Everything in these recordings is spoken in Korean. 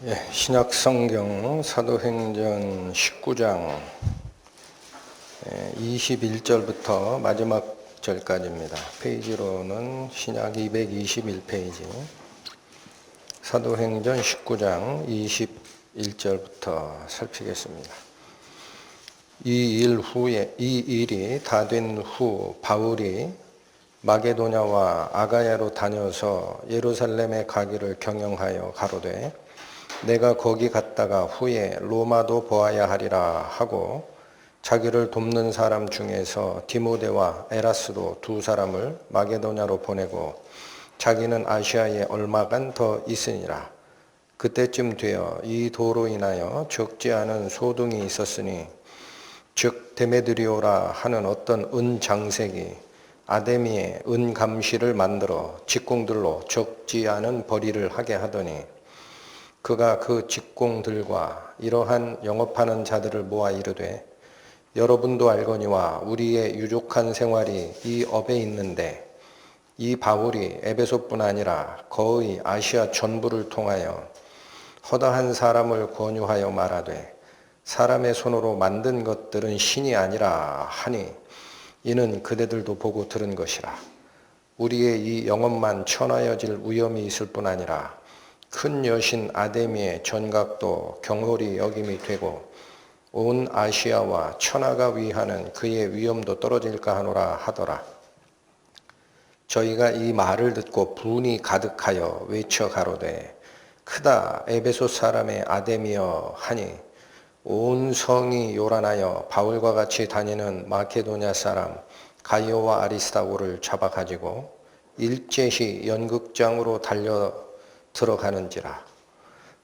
신약성경 사도행전 19장 21절부터 마지막 절까지입니다. 페이지로는 신약 221페이지, 사도행전 19장 21절부터 살피겠습니다. 이 일이 다 된 후 바울이 마게도냐와 아가야로 다녀서 예루살렘에 가기를 경영하여 가로되 내가 거기 갔다가 후에 로마도 보아야 하리라 하고 자기를 돕는 사람 중에서 디모데와 에라스도 두 사람을 마게도냐로 보내고 자기는 아시아에 얼마간 더 있으니라. 그때쯤 되어 이 도로 인하여 적지 않은 소동이 있었으니 즉 데메드리오라 하는 어떤 은장색이 아데미의 은감시를 만들어 직공들로 적지 않은 벌이를 하게 하더니 그가 그 직공들과 이러한 영업하는 자들을 모아 이르되 여러분도 알거니와 우리의 유족한 생활이 이 업에 있는데 이 바울이 에베소뿐 아니라 거의 아시아 전부를 통하여 허다한 사람을 권유하여 말하되 사람의 손으로 만든 것들은 신이 아니라 하니 이는 그대들도 보고 들은 것이라. 우리의 이 영업만 천하여질 위험이 있을 뿐 아니라 큰 여신 아데미의 전각도 경홀히 여김이 되고 온 아시아와 천하가 위하는 그의 위엄도 떨어질까 하노라 하더라. 저희가 이 말을 듣고 분이 가득하여 외쳐 가로되 크다 에베소 사람의 아데미여 하니 온 성이 요란하여 바울과 같이 다니는 마케도냐 사람 가이오와 아리스다고를 잡아 가지고 일제히 연극장으로 달려 들어가는지라.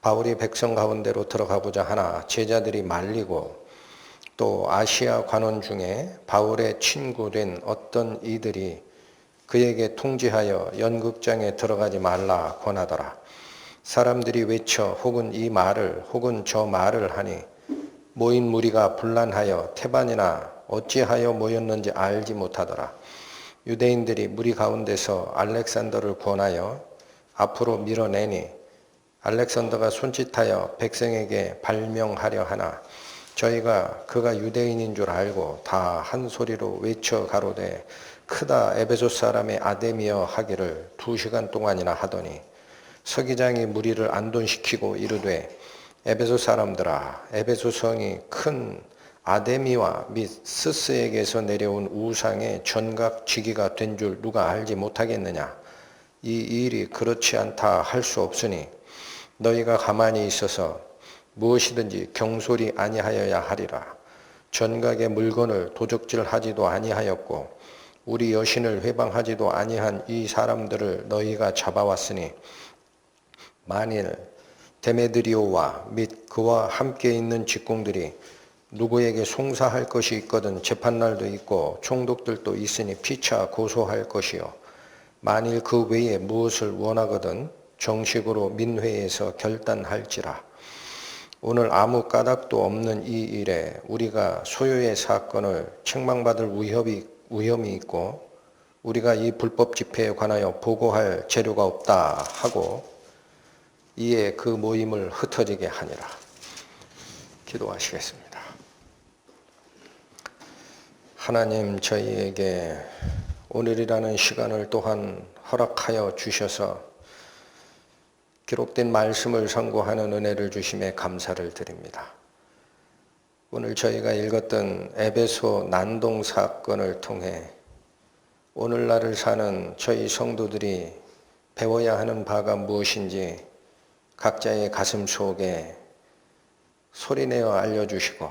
바울이 백성 가운데로 들어가고자 하나 제자들이 말리고 또 아시아 관원 중에 바울의 친구된 어떤 이들이 그에게 통지하여 연극장에 들어가지 말라 권하더라. 사람들이 외쳐 혹은 이 말을 혹은 저 말을 하니 모인 무리가 분란하여 태반이나 어찌하여 모였는지 알지 못하더라. 유대인들이 무리 가운데서 알렉산더를 권하여 앞으로 밀어내니 알렉산더가 손짓하여 백성에게 발명하려 하나 저희가 그가 유대인인 줄 알고 다 한 소리로 외쳐 가로되 크다 에베소 사람의 아데미여 하기를 2시간 동안이나 하더니 서기장이 무리를 안돈시키고 이르되 에베소 사람들아 에베소 성이 큰 아데미와 및 스스에게서 내려온 우상의 전각 지기가 된 줄 누가 알지 못하겠느냐. 이 일이 그렇지 않다 할 수 없으니 너희가 가만히 있어서 무엇이든지 경솔이 아니하여야 하리라. 전각의 물건을 도적질하지도 아니하였고 우리 여신을 회방하지도 아니한 이 사람들을 너희가 잡아왔으니 만일 데메드리오와 및 그와 함께 있는 직공들이 누구에게 송사할 것이 있거든 재판날도 있고 총독들도 있으니 피차 고소할 것이요 만일 그 외에 무엇을 원하거든 정식으로 민회에서 결단할지라. 오늘 아무 까닭도 없는 이 일에 우리가 소요의 사건을 책망받을 위험이 있고 우리가 이 불법 집회에 관하여 보고할 재료가 없다 하고 이에 그 모임을 흩어지게 하니라. 기도하시겠습니다. 하나님, 저희에게 오늘이라는 시간을 또한 허락하여 주셔서 기록된 말씀을 상고하는 은혜를 주심에 감사를 드립니다. 오늘 저희가 읽었던 에베소 난동 사건을 통해 오늘날을 사는 저희 성도들이 배워야 하는 바가 무엇인지 각자의 가슴 속에 소리내어 알려주시고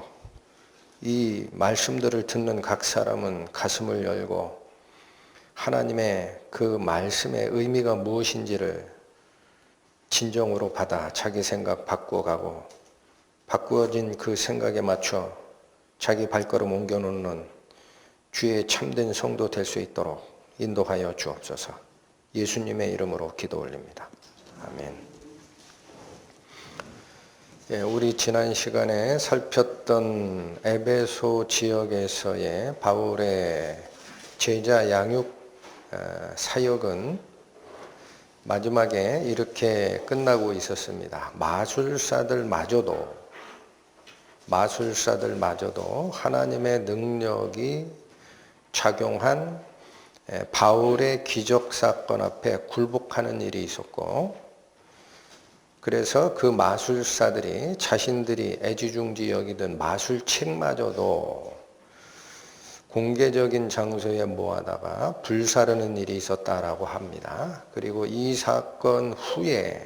이 말씀들을 듣는 각 사람은 가슴을 열고 하나님의 그 말씀의 의미가 무엇인지를 진정으로 받아 자기 생각 바꾸어가고 바꾸어진 그 생각에 맞춰 자기 발걸음 옮겨놓는 주의 참된 성도 될 수 있도록 인도하여 주옵소서. 예수님의 이름으로 기도 올립니다. 아멘. 우리 지난 시간에 살폈던 에베소 지역에서의 바울의 제자 양육 사역은 마지막에 이렇게 끝나고 있었습니다. 마술사들마저도 하나님의 능력이 작용한 바울의 기적 사건 앞에 굴복하는 일이 있었고, 그래서 그 마술사들이 자신들이 애지중지 여기던 마술책마저도 공개적인 장소에 모아다가 불사르는 일이 있었다라고 합니다. 그리고 이 사건 후에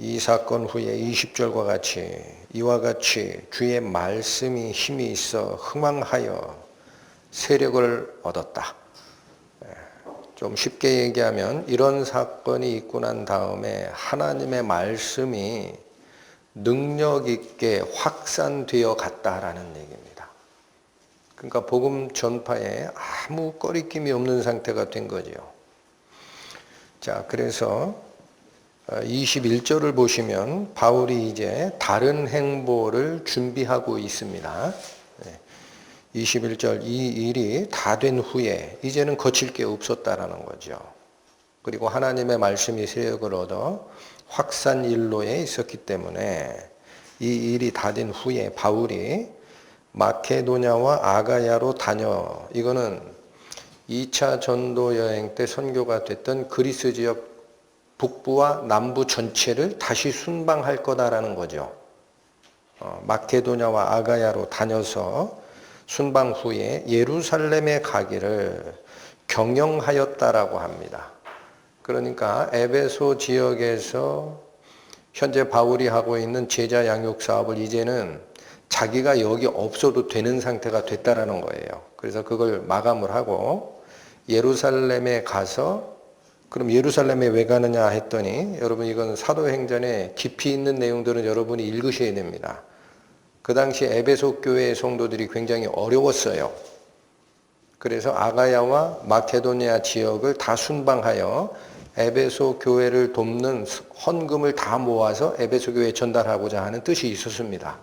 20절과 같이 이와 같이 주의 말씀이 힘이 있어 흥왕하여 세력을 얻었다. 좀 쉽게 얘기하면 이런 사건이 있고 난 다음에 하나님의 말씀이 능력 있게 확산되어 갔다라는 얘기입니다. 그러니까 복음 전파에 아무 꺼리낌이 없는 상태가 된 거죠. 자, 그래서 21절을 보시면 바울이 이제 다른 행보를 준비하고 있습니다. 21절, 이 일이 다 된 후에 이제는 거칠 게 없었다라는 거죠. 그리고 하나님의 말씀이 세력을 얻어 확산 일로에 있었기 때문에 이 일이 다 된 후에 바울이 마케도냐와 아가야로 다녀, 이거는 2차 전도 여행 때 선교가 됐던 그리스 지역 북부와 남부 전체를 다시 순방할 거다라는 거죠. 마케도냐와 아가야로 다녀서 순방 후에 예루살렘에 가기를 경영하였다라고 합니다. 그러니까 에베소 지역에서 현재 바울이 하고 있는 제자 양육 사업을 이제는 자기가 여기 없어도 되는 상태가 됐다라는 거예요. 그래서 그걸 마감을 하고 예루살렘에 가서, 그럼 예루살렘에 왜 가느냐 했더니, 여러분 이건 사도행전에 깊이 있는 내용들은 여러분이 읽으셔야 됩니다. 그 당시 에베소 교회의 성도들이 굉장히 어려웠어요. 그래서 아가야와 마케도니아 지역을 다 순방하여 에베소 교회를 돕는 헌금을 다 모아서 에베소 교회에 전달하고자 하는 뜻이 있었습니다.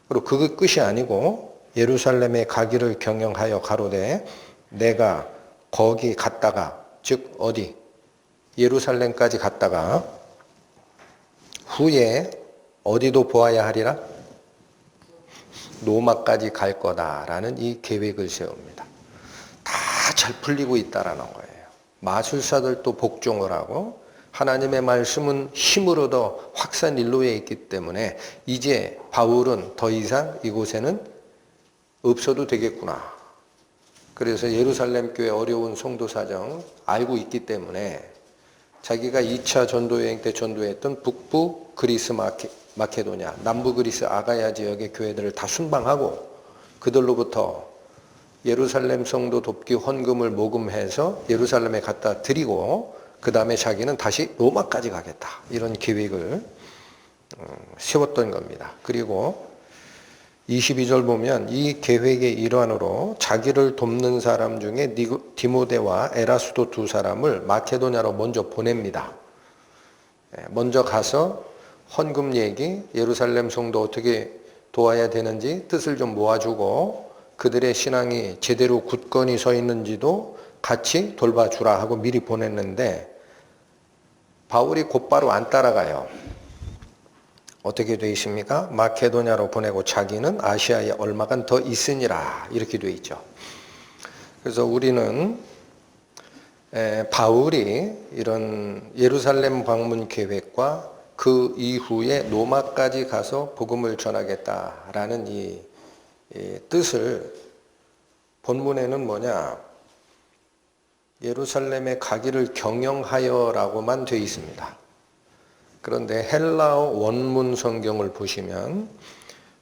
그리고 그게 끝이 아니고 예루살렘에 가기를 경영하여 가로되 내가 거기 갔다가, 즉 어디? 예루살렘까지 갔다가 후에 어디도 보아야 하리라? 로마까지 갈 거다라는 이 계획을 세웁니다. 다 잘 풀리고 있다라는 거예요. 마술사들도 복종을 하고 하나님의 말씀은 힘을 얻어 확산 일로에 있기 때문에 이제 바울은 더 이상 이곳에는 없어도 되겠구나. 그래서 예루살렘 교회 어려운 성도 사정 알고 있기 때문에 자기가 2차 전도여행 때 전도했던 북부 그리스 마케도냐, 남부 그리스 아가야 지역의 교회들을 다 순방하고 그들로부터 예루살렘 성도 돕기 헌금을 모금해서 예루살렘에 갖다 드리고 그 다음에 자기는 다시 로마까지 가겠다. 이런 계획을 세웠던 겁니다. 그리고 22절 보면 이 계획의 일환으로 자기를 돕는 사람 중에 디모데와 에라스도 두 사람을 마케도냐로 먼저 보냅니다. 먼저 가서 헌금 얘기, 예루살렘 성도 어떻게 도와야 되는지 뜻을 좀 모아주고 그들의 신앙이 제대로 굳건히 서 있는지도 같이 돌봐주라 하고 미리 보냈는데 바울이 곧바로 안 따라가요. 어떻게 되어 있습니까? 마케도냐로 보내고 자기는 아시아에 얼마간 더 있으니라 이렇게 되어 있죠. 그래서 우리는 바울이 이런 예루살렘 방문 계획과 그 이후에 로마까지 가서 복음을 전하겠다라는 이 뜻을 본문에는 뭐냐? 예루살렘에 가기를 경영하여라고만 되어 있습니다. 그런데 헬라어 원문 성경을 보시면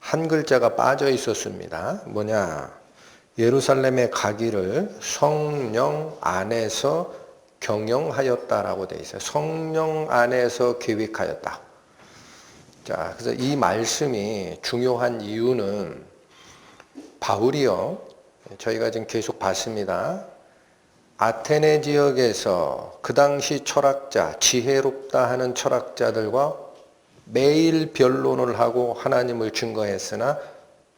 한 글자가 빠져 있었습니다. 뭐냐? 예루살렘에 가기를 성령 안에서 경영하였다라고 되어 있어요. 성령 안에서 계획하였다. 자, 그래서 이 말씀이 중요한 이유는 바울이요, 저희가 지금 계속 봤습니다. 아테네 지역에서 그 당시 철학자, 지혜롭다 하는 철학자들과 매일 변론을 하고 하나님을 증거했으나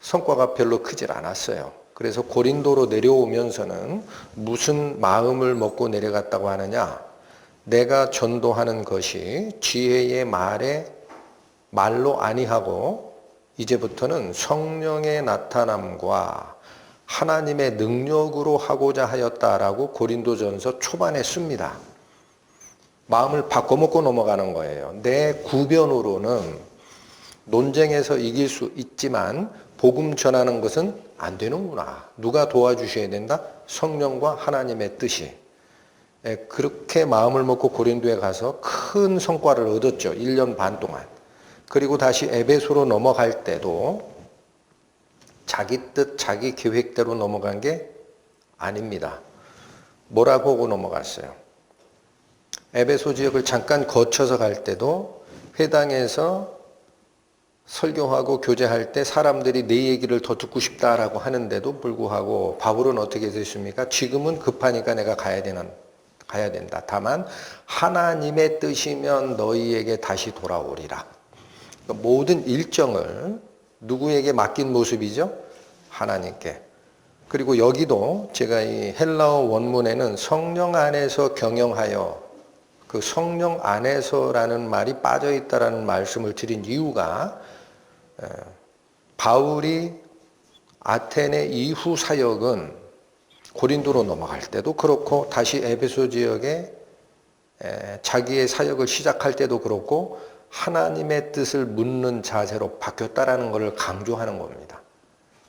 성과가 별로 크질 않았어요. 그래서 고린도로 내려오면서는 무슨 마음을 먹고 내려갔다고 하느냐? 내가 전도하는 것이 지혜의 말로 아니하고 이제부터는 성령의 나타남과 하나님의 능력으로 하고자 하였다라고 고린도전서 초반에 씁니다. 마음을 바꿔먹고 넘어가는 거예요. 내 구변으로는 논쟁에서 이길 수 있지만 복음 전하는 것은 안 되는구나. 누가 도와주셔야 된다? 성령과 하나님의 뜻이. 그렇게 마음을 먹고 고린도에 가서 큰 성과를 얻었죠. 1년 반 동안. 그리고 다시 에베소로 넘어갈 때도 자기 뜻, 자기 계획대로 넘어간 게 아닙니다. 뭐라고 하고 넘어갔어요? 에베소 지역을 잠깐 거쳐서 갈 때도 회당에서 설교하고 교제할 때 사람들이 내 얘기를 더 듣고 싶다라고 하는데도 불구하고 바울은 어떻게 됐습니까? 지금은 급하니까 내가 가야 된다. 다만 하나님의 뜻이면 너희에게 다시 돌아오리라. 모든 일정을 누구에게 맡긴 모습이죠? 하나님께. 그리고 여기도 제가 이 헬라어 원문에는 성령 안에서 경영하여, 그 성령 안에서라는 말이 빠져 있다라는 말씀을 드린 이유가 바울이 아테네 이후 사역은 고린도로 넘어갈 때도 그렇고 다시 에베소 지역에 자기의 사역을 시작할 때도 그렇고 하나님의 뜻을 묻는 자세로 바뀌었다라는 것을 강조하는 겁니다.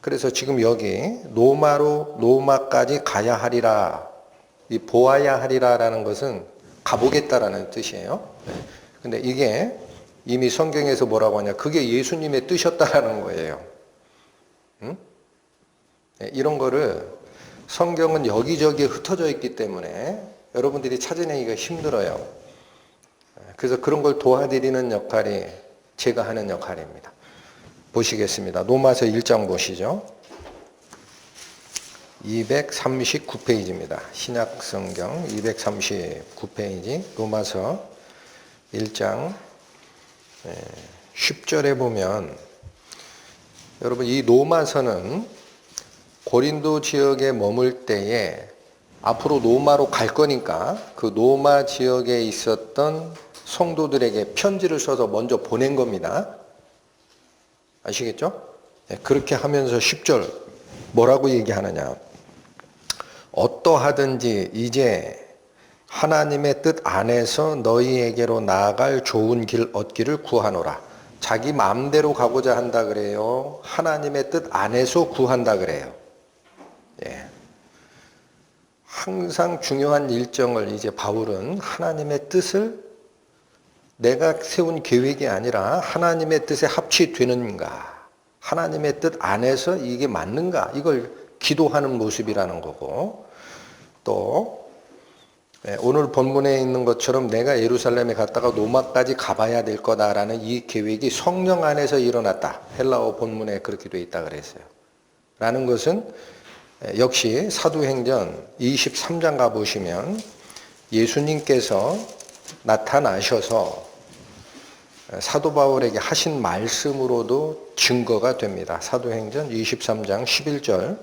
그래서 지금 여기 로마까지 가야 하리라, 이 보아야 하리라라는 것은 가보겠다라는 뜻이에요. 근데 이게 이미 성경에서 뭐라고 하냐, 그게 예수님의 뜻이었다라는 거예요. 이런 거를 성경은 여기저기에 흩어져 있기 때문에 여러분들이 찾아내기가 힘들어요. 그래서 그런 걸 도와드리는 역할이 제가 하는 역할입니다. 보시겠습니다. 로마서 1장 보시죠. 239페이지입니다. 신약성경 239페이지 로마서 1장 10절에 보면, 여러분 이 로마서는 고린도 지역에 머물 때에 앞으로 로마로 갈 거니까 그 로마 지역에 있었던 성도들에게 편지를 써서 먼저 보낸 겁니다. 아시겠죠? 그렇게 하면서 10절 뭐라고 얘기하느냐. 어떠하든지 이제 하나님의 뜻 안에서 너희에게로 나아갈 좋은 길 얻기를 구하노라. 자기 마음대로 가고자 한다 그래요? 하나님의 뜻 안에서 구한다 그래요? 예. 항상 중요한 일정을 이제 바울은 하나님의 뜻을 내가 세운 계획이 아니라 하나님의 뜻에 합치되는가, 하나님의 뜻 안에서 이게 맞는가, 이걸 기도하는 모습이라는 거고, 또 오늘 본문에 있는 것처럼 내가 예루살렘에 갔다가 로마까지 가봐야 될 거다라는 이 계획이 성령 안에서 일어났다. 헬라어 본문에 그렇게 돼 있다 그랬어요. 라는 것은 역시 사도행전 23장 가보시면 예수님께서 나타나셔서 사도 바울에게 하신 말씀으로도 증거가 됩니다. 사도행전 23장 11절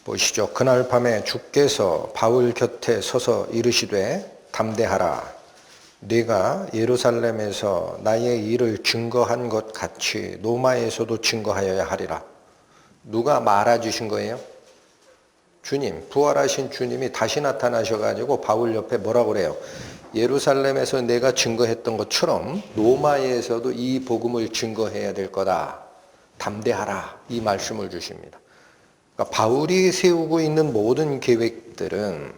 보시죠. 그날 밤에 주께서 바울 곁에 서서 이르시되 담대하라. 네가 예루살렘에서 나의 일을 증거한 것 같이 로마에서도 증거하여야 하리라. 누가 말해주신 거예요? 주님, 부활하신 주님이 다시 나타나셔가지고 바울 옆에 뭐라고 그래요? 예루살렘에서 내가 증거했던 것처럼 로마에서도 이 복음을 증거해야 될 거다. 담대하라. 이 말씀을 주십니다. 그러니까 바울이 세우고 있는 모든 계획들은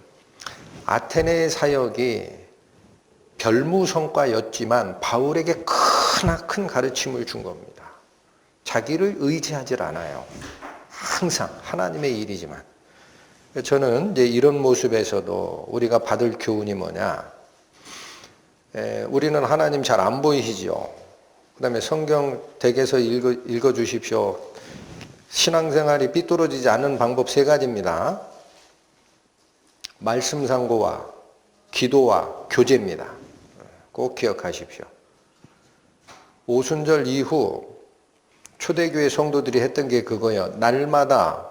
아테네의 사역이 별무성과였지만 바울에게 큰 가르침을 준 겁니다. 자기를 의지하지 않아요. 항상 하나님의 일이지만. 저는 이제 이런 모습에서도 우리가 받을 교훈이 뭐냐? 우리는 하나님 잘 안 보이시죠? 그 다음에 성경 댁에서 읽어 주십시오. 신앙생활이 삐뚤어지지 않는 방법 3가지입니다. 말씀 상고와 기도와 교제입니다. 꼭 기억하십시오. 오순절 이후 초대교회 성도들이 했던 게 그거예요. 날마다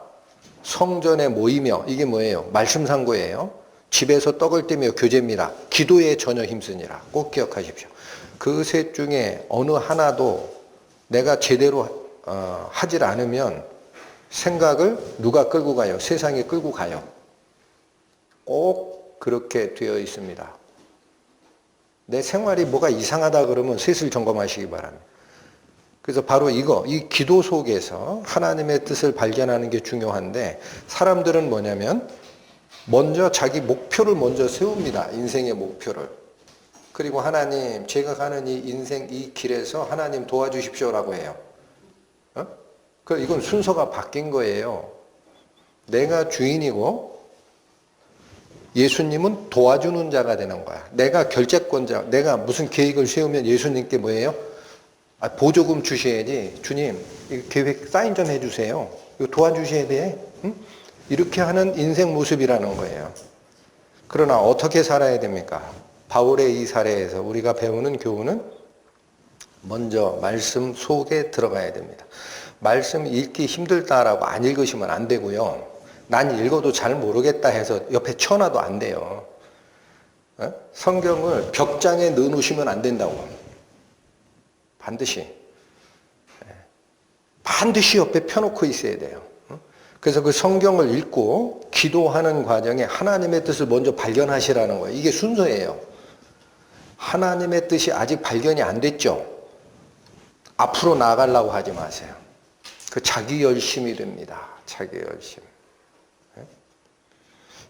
성전에 모이며, 이게 뭐예요? 말씀 상고예요. 집에서 떡을 떼며 교제입니다. 기도에 전혀 힘쓰니라. 꼭 기억하십시오. 그 셋 중에 어느 하나도 내가 제대로 하질 않으면 생각을 누가 끌고 가요? 세상이 끌고 가요. 꼭 그렇게 되어 있습니다. 내 생활이 뭐가 이상하다 그러면 슬슬 점검하시기 바랍니다. 그래서 바로 이 기도 속에서 하나님의 뜻을 발견하는 게 중요한데, 사람들은 뭐냐면 먼저 자기 목표를 먼저 세웁니다. 인생의 목표를. 그리고 하나님, 제가 가는 이 인생 이 길에서 하나님 도와주십시오라고 해요. 이건 순서가 바뀐 거예요. 내가 주인이고 예수님은 도와주는 자가 되는 거야. 내가 결재권자, 내가 무슨 계획을 세우면 예수님께 뭐예요? 보조금 주셔야지. 주님, 이 계획 사인 좀 해주세요. 이거 도와주셔야 돼. 응? 이렇게 하는 인생 모습이라는 거예요. 그러나 어떻게 살아야 됩니까? 바울의 이 사례에서 우리가 배우는 교훈은 먼저 말씀 속에 들어가야 됩니다. 말씀 읽기 힘들다라고 안 읽으시면 안 되고요. 난 읽어도 잘 모르겠다 해서 옆에 쳐놔도 안 돼요. 성경을 벽장에 넣어놓으시면 안 된다고. 반드시 옆에 펴놓고 있어야 돼요. 그래서 그 성경을 읽고 기도하는 과정에 하나님의 뜻을 먼저 발견하시라는 거예요. 이게 순서예요. 하나님의 뜻이 아직 발견이 안 됐죠? 앞으로 나아가려고 하지 마세요. 그 자기 열심이 됩니다. 자기 열심.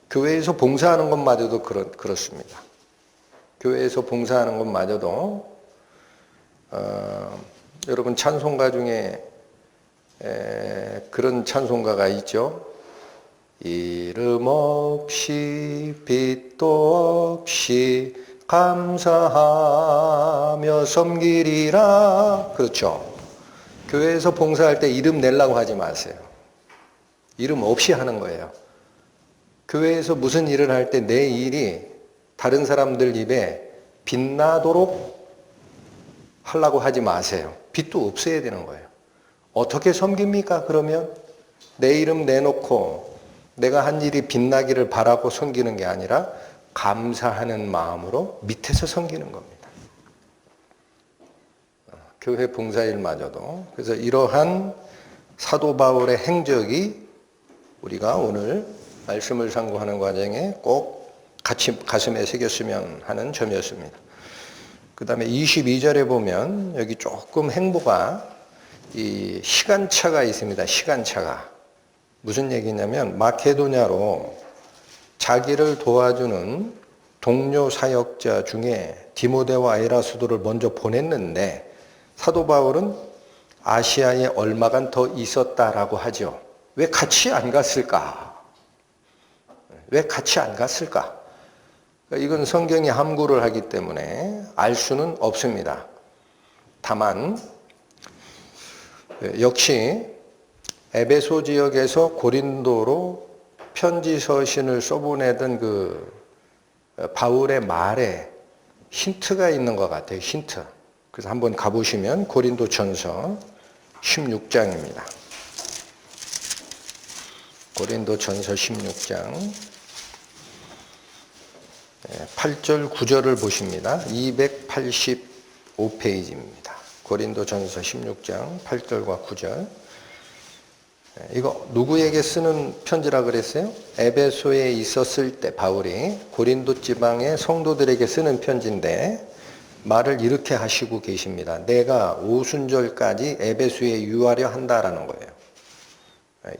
교회에서 봉사하는 것마저도 그렇습니다. 교회에서 봉사하는 것마저도 여러분 찬송가 중에 그런 찬송가가 있죠. 이름 없이 빛도 없이 감사하며 섬기리라. 그렇죠. 교회에서 봉사할 때 이름 내려고 하지 마세요. 이름 없이 하는 거예요. 교회에서 무슨 일을 할 때 내 일이 다른 사람들 입에 빛나도록 하려고 하지 마세요. 빛도 없어야 되는 거예요. 어떻게 섬깁니까? 그러면 내 이름 내놓고 내가 한 일이 빛나기를 바라고 섬기는 게 아니라 감사하는 마음으로 밑에서 섬기는 겁니다. 교회 봉사일마저도. 그래서 이러한 사도 바울의 행적이 우리가 오늘 말씀을 상고하는 과정에 꼭 같이 가슴에 새겼으면 하는 점이었습니다. 그 다음에 22절에 보면 여기 조금 행보가 이 시간차가 있습니다. 시간차가. 무슨 얘기냐면 마케도냐로 자기를 도와주는 동료 사역자 중에 디모데와 에라스도를 먼저 보냈는데 사도 바울은 아시아에 얼마간 더 있었다라고 하죠. 왜 같이 안 갔을까? 왜 같이 안 갔을까? 이건 성경이 함구를 하기 때문에 알 수는 없습니다. 다만 역시 에베소 지역에서 고린도로 편지 서신을 써보내던 그 바울의 말에 힌트가 있는 것 같아요. 힌트. 그래서 한번 가보시면 고린도전서 16장입니다. 고린도전서 16장 8절 9절을 보십니다. 285페이지입니다. 고린도전서 16장 8절과 9절. 이거 누구에게 쓰는 편지라 그랬어요? 에베소에 있었을 때 바울이 고린도 지방의 성도들에게 쓰는 편지인데 말을 이렇게 하시고 계십니다. 내가 오순절까지 에베소에 유하려 한다라는 거예요.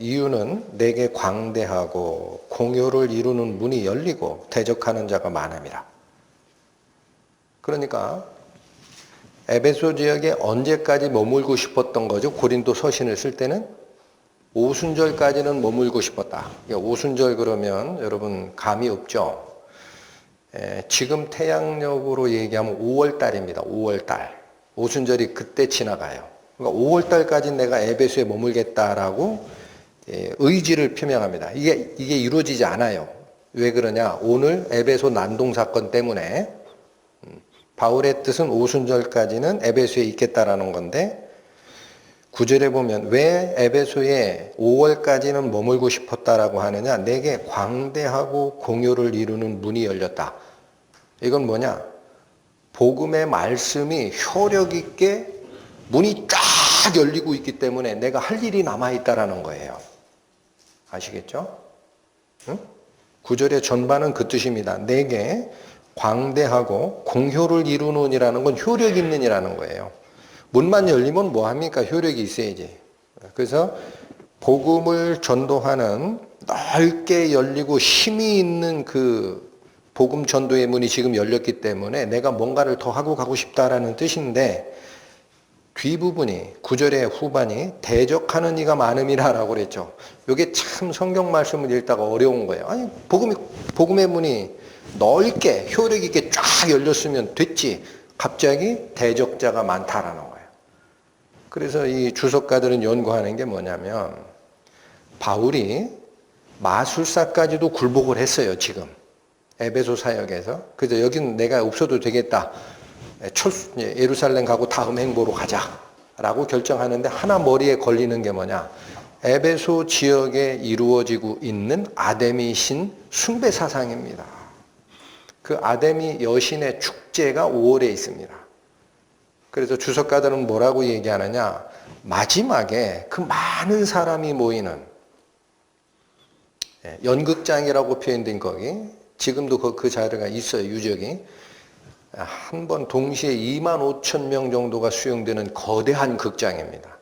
이유는 내게 광대하고 공효를 이루는 문이 열리고 대적하는 자가 많음이라. 그러니까 에베소 지역에 언제까지 머물고 싶었던 거죠? 고린도 서신을 쓸 때는 오순절까지는 머물고 싶었다. 오순절 그러면 여러분 감이 없죠? 지금 태양력으로 얘기하면 5월달입니다. 5월달. 오순절이 그때 지나가요. 그러니까 5월달까지 내가 에베소에 머물겠다라고 의지를 표명합니다. 이게 이루어지지 않아요. 왜 그러냐? 오늘 에베소 난동 사건 때문에 바울의 뜻은 오순절까지는 에베소에 있겠다라는 건데 9절에 보면 왜 에베소에 5월까지는 머물고 싶었다라고 하느냐? 내게 광대하고 공효를 이루는 문이 열렸다. 이건 뭐냐? 복음의 말씀이 효력 있게 문이 쫙 열리고 있기 때문에 내가 할 일이 남아있다라는 거예요. 아시겠죠? 응? 9절의 전반은 그 뜻입니다. 내게 광대하고 공효를 이루는이라는 건 효력 있는이라는 거예요. 문만 열리면 뭐합니까? 효력이 있어야지. 그래서 복음을 전도하는 넓게 열리고 힘이 있는 그 복음 전도의 문이 지금 열렸기 때문에 내가 뭔가를 더 하고 가고 싶다라는 뜻인데, 뒷부분이 9절의 후반이 대적하는 이가 많음이라라고 그랬죠. 이게 참 성경 말씀을 읽다가 어려운 거예요. 아니 복음의 문이 넓게 효력 있게 쫙 열렸으면 됐지. 갑자기 대적자가 많다라는 거예요. 그래서 이 주석가들은 연구하는 게 뭐냐면, 바울이 마술사까지도 굴복을 했어요. 지금 에베소 사역에서. 그래서 여기는 내가 없어도 되겠다. 예루살렘 가고 다음 행보로 가자라고 결정하는데, 하나 머리에 걸리는 게 뭐냐? 에베소 지역에 이루어지고 있는 아데미 신 숭배 사상입니다. 그 아데미 여신의 축제가 5월에 있습니다. 그래서 주석가들은 뭐라고 얘기하느냐? 마지막에 그 많은 사람이 모이는 연극장이라고 표현된 거기, 지금도 그 자리가 있어요. 유적이. 한 번 동시에 25,000명 정도가 수용되는 거대한 극장입니다.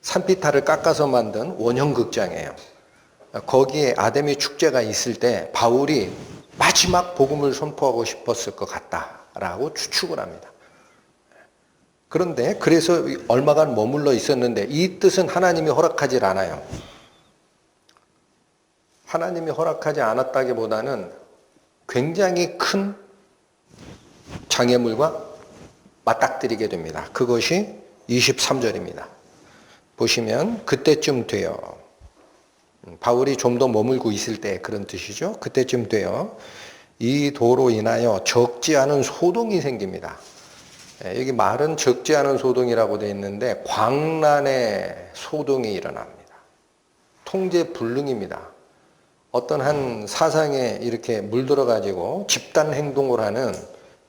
산피탈을 깎아서 만든 원형 극장이에요. 거기에 아데미 축제가 있을 때 바울이 마지막 복음을 선포하고 싶었을 것 같다라고 추측을 합니다. 그런데 그래서 얼마간 머물러 있었는데, 이 뜻은 하나님이 허락하지 않아요. 하나님이 허락하지 않았다기보다는 굉장히 큰 장애물과 맞닥뜨리게 됩니다. 그것이 23절입니다. 보시면 그때쯤 돼요. 바울이 좀 더 머물고 있을 때 그런 뜻이죠. 그때쯤 돼요. 이 도로 인하여 적지 않은 소동이 생깁니다. 여기 말은 적지 않은 소동이라고 되어 있는데 광란의 소동이 일어납니다. 통제불능입니다. 어떤 한 사상에 이렇게 물들어가지고 집단 행동을 하는,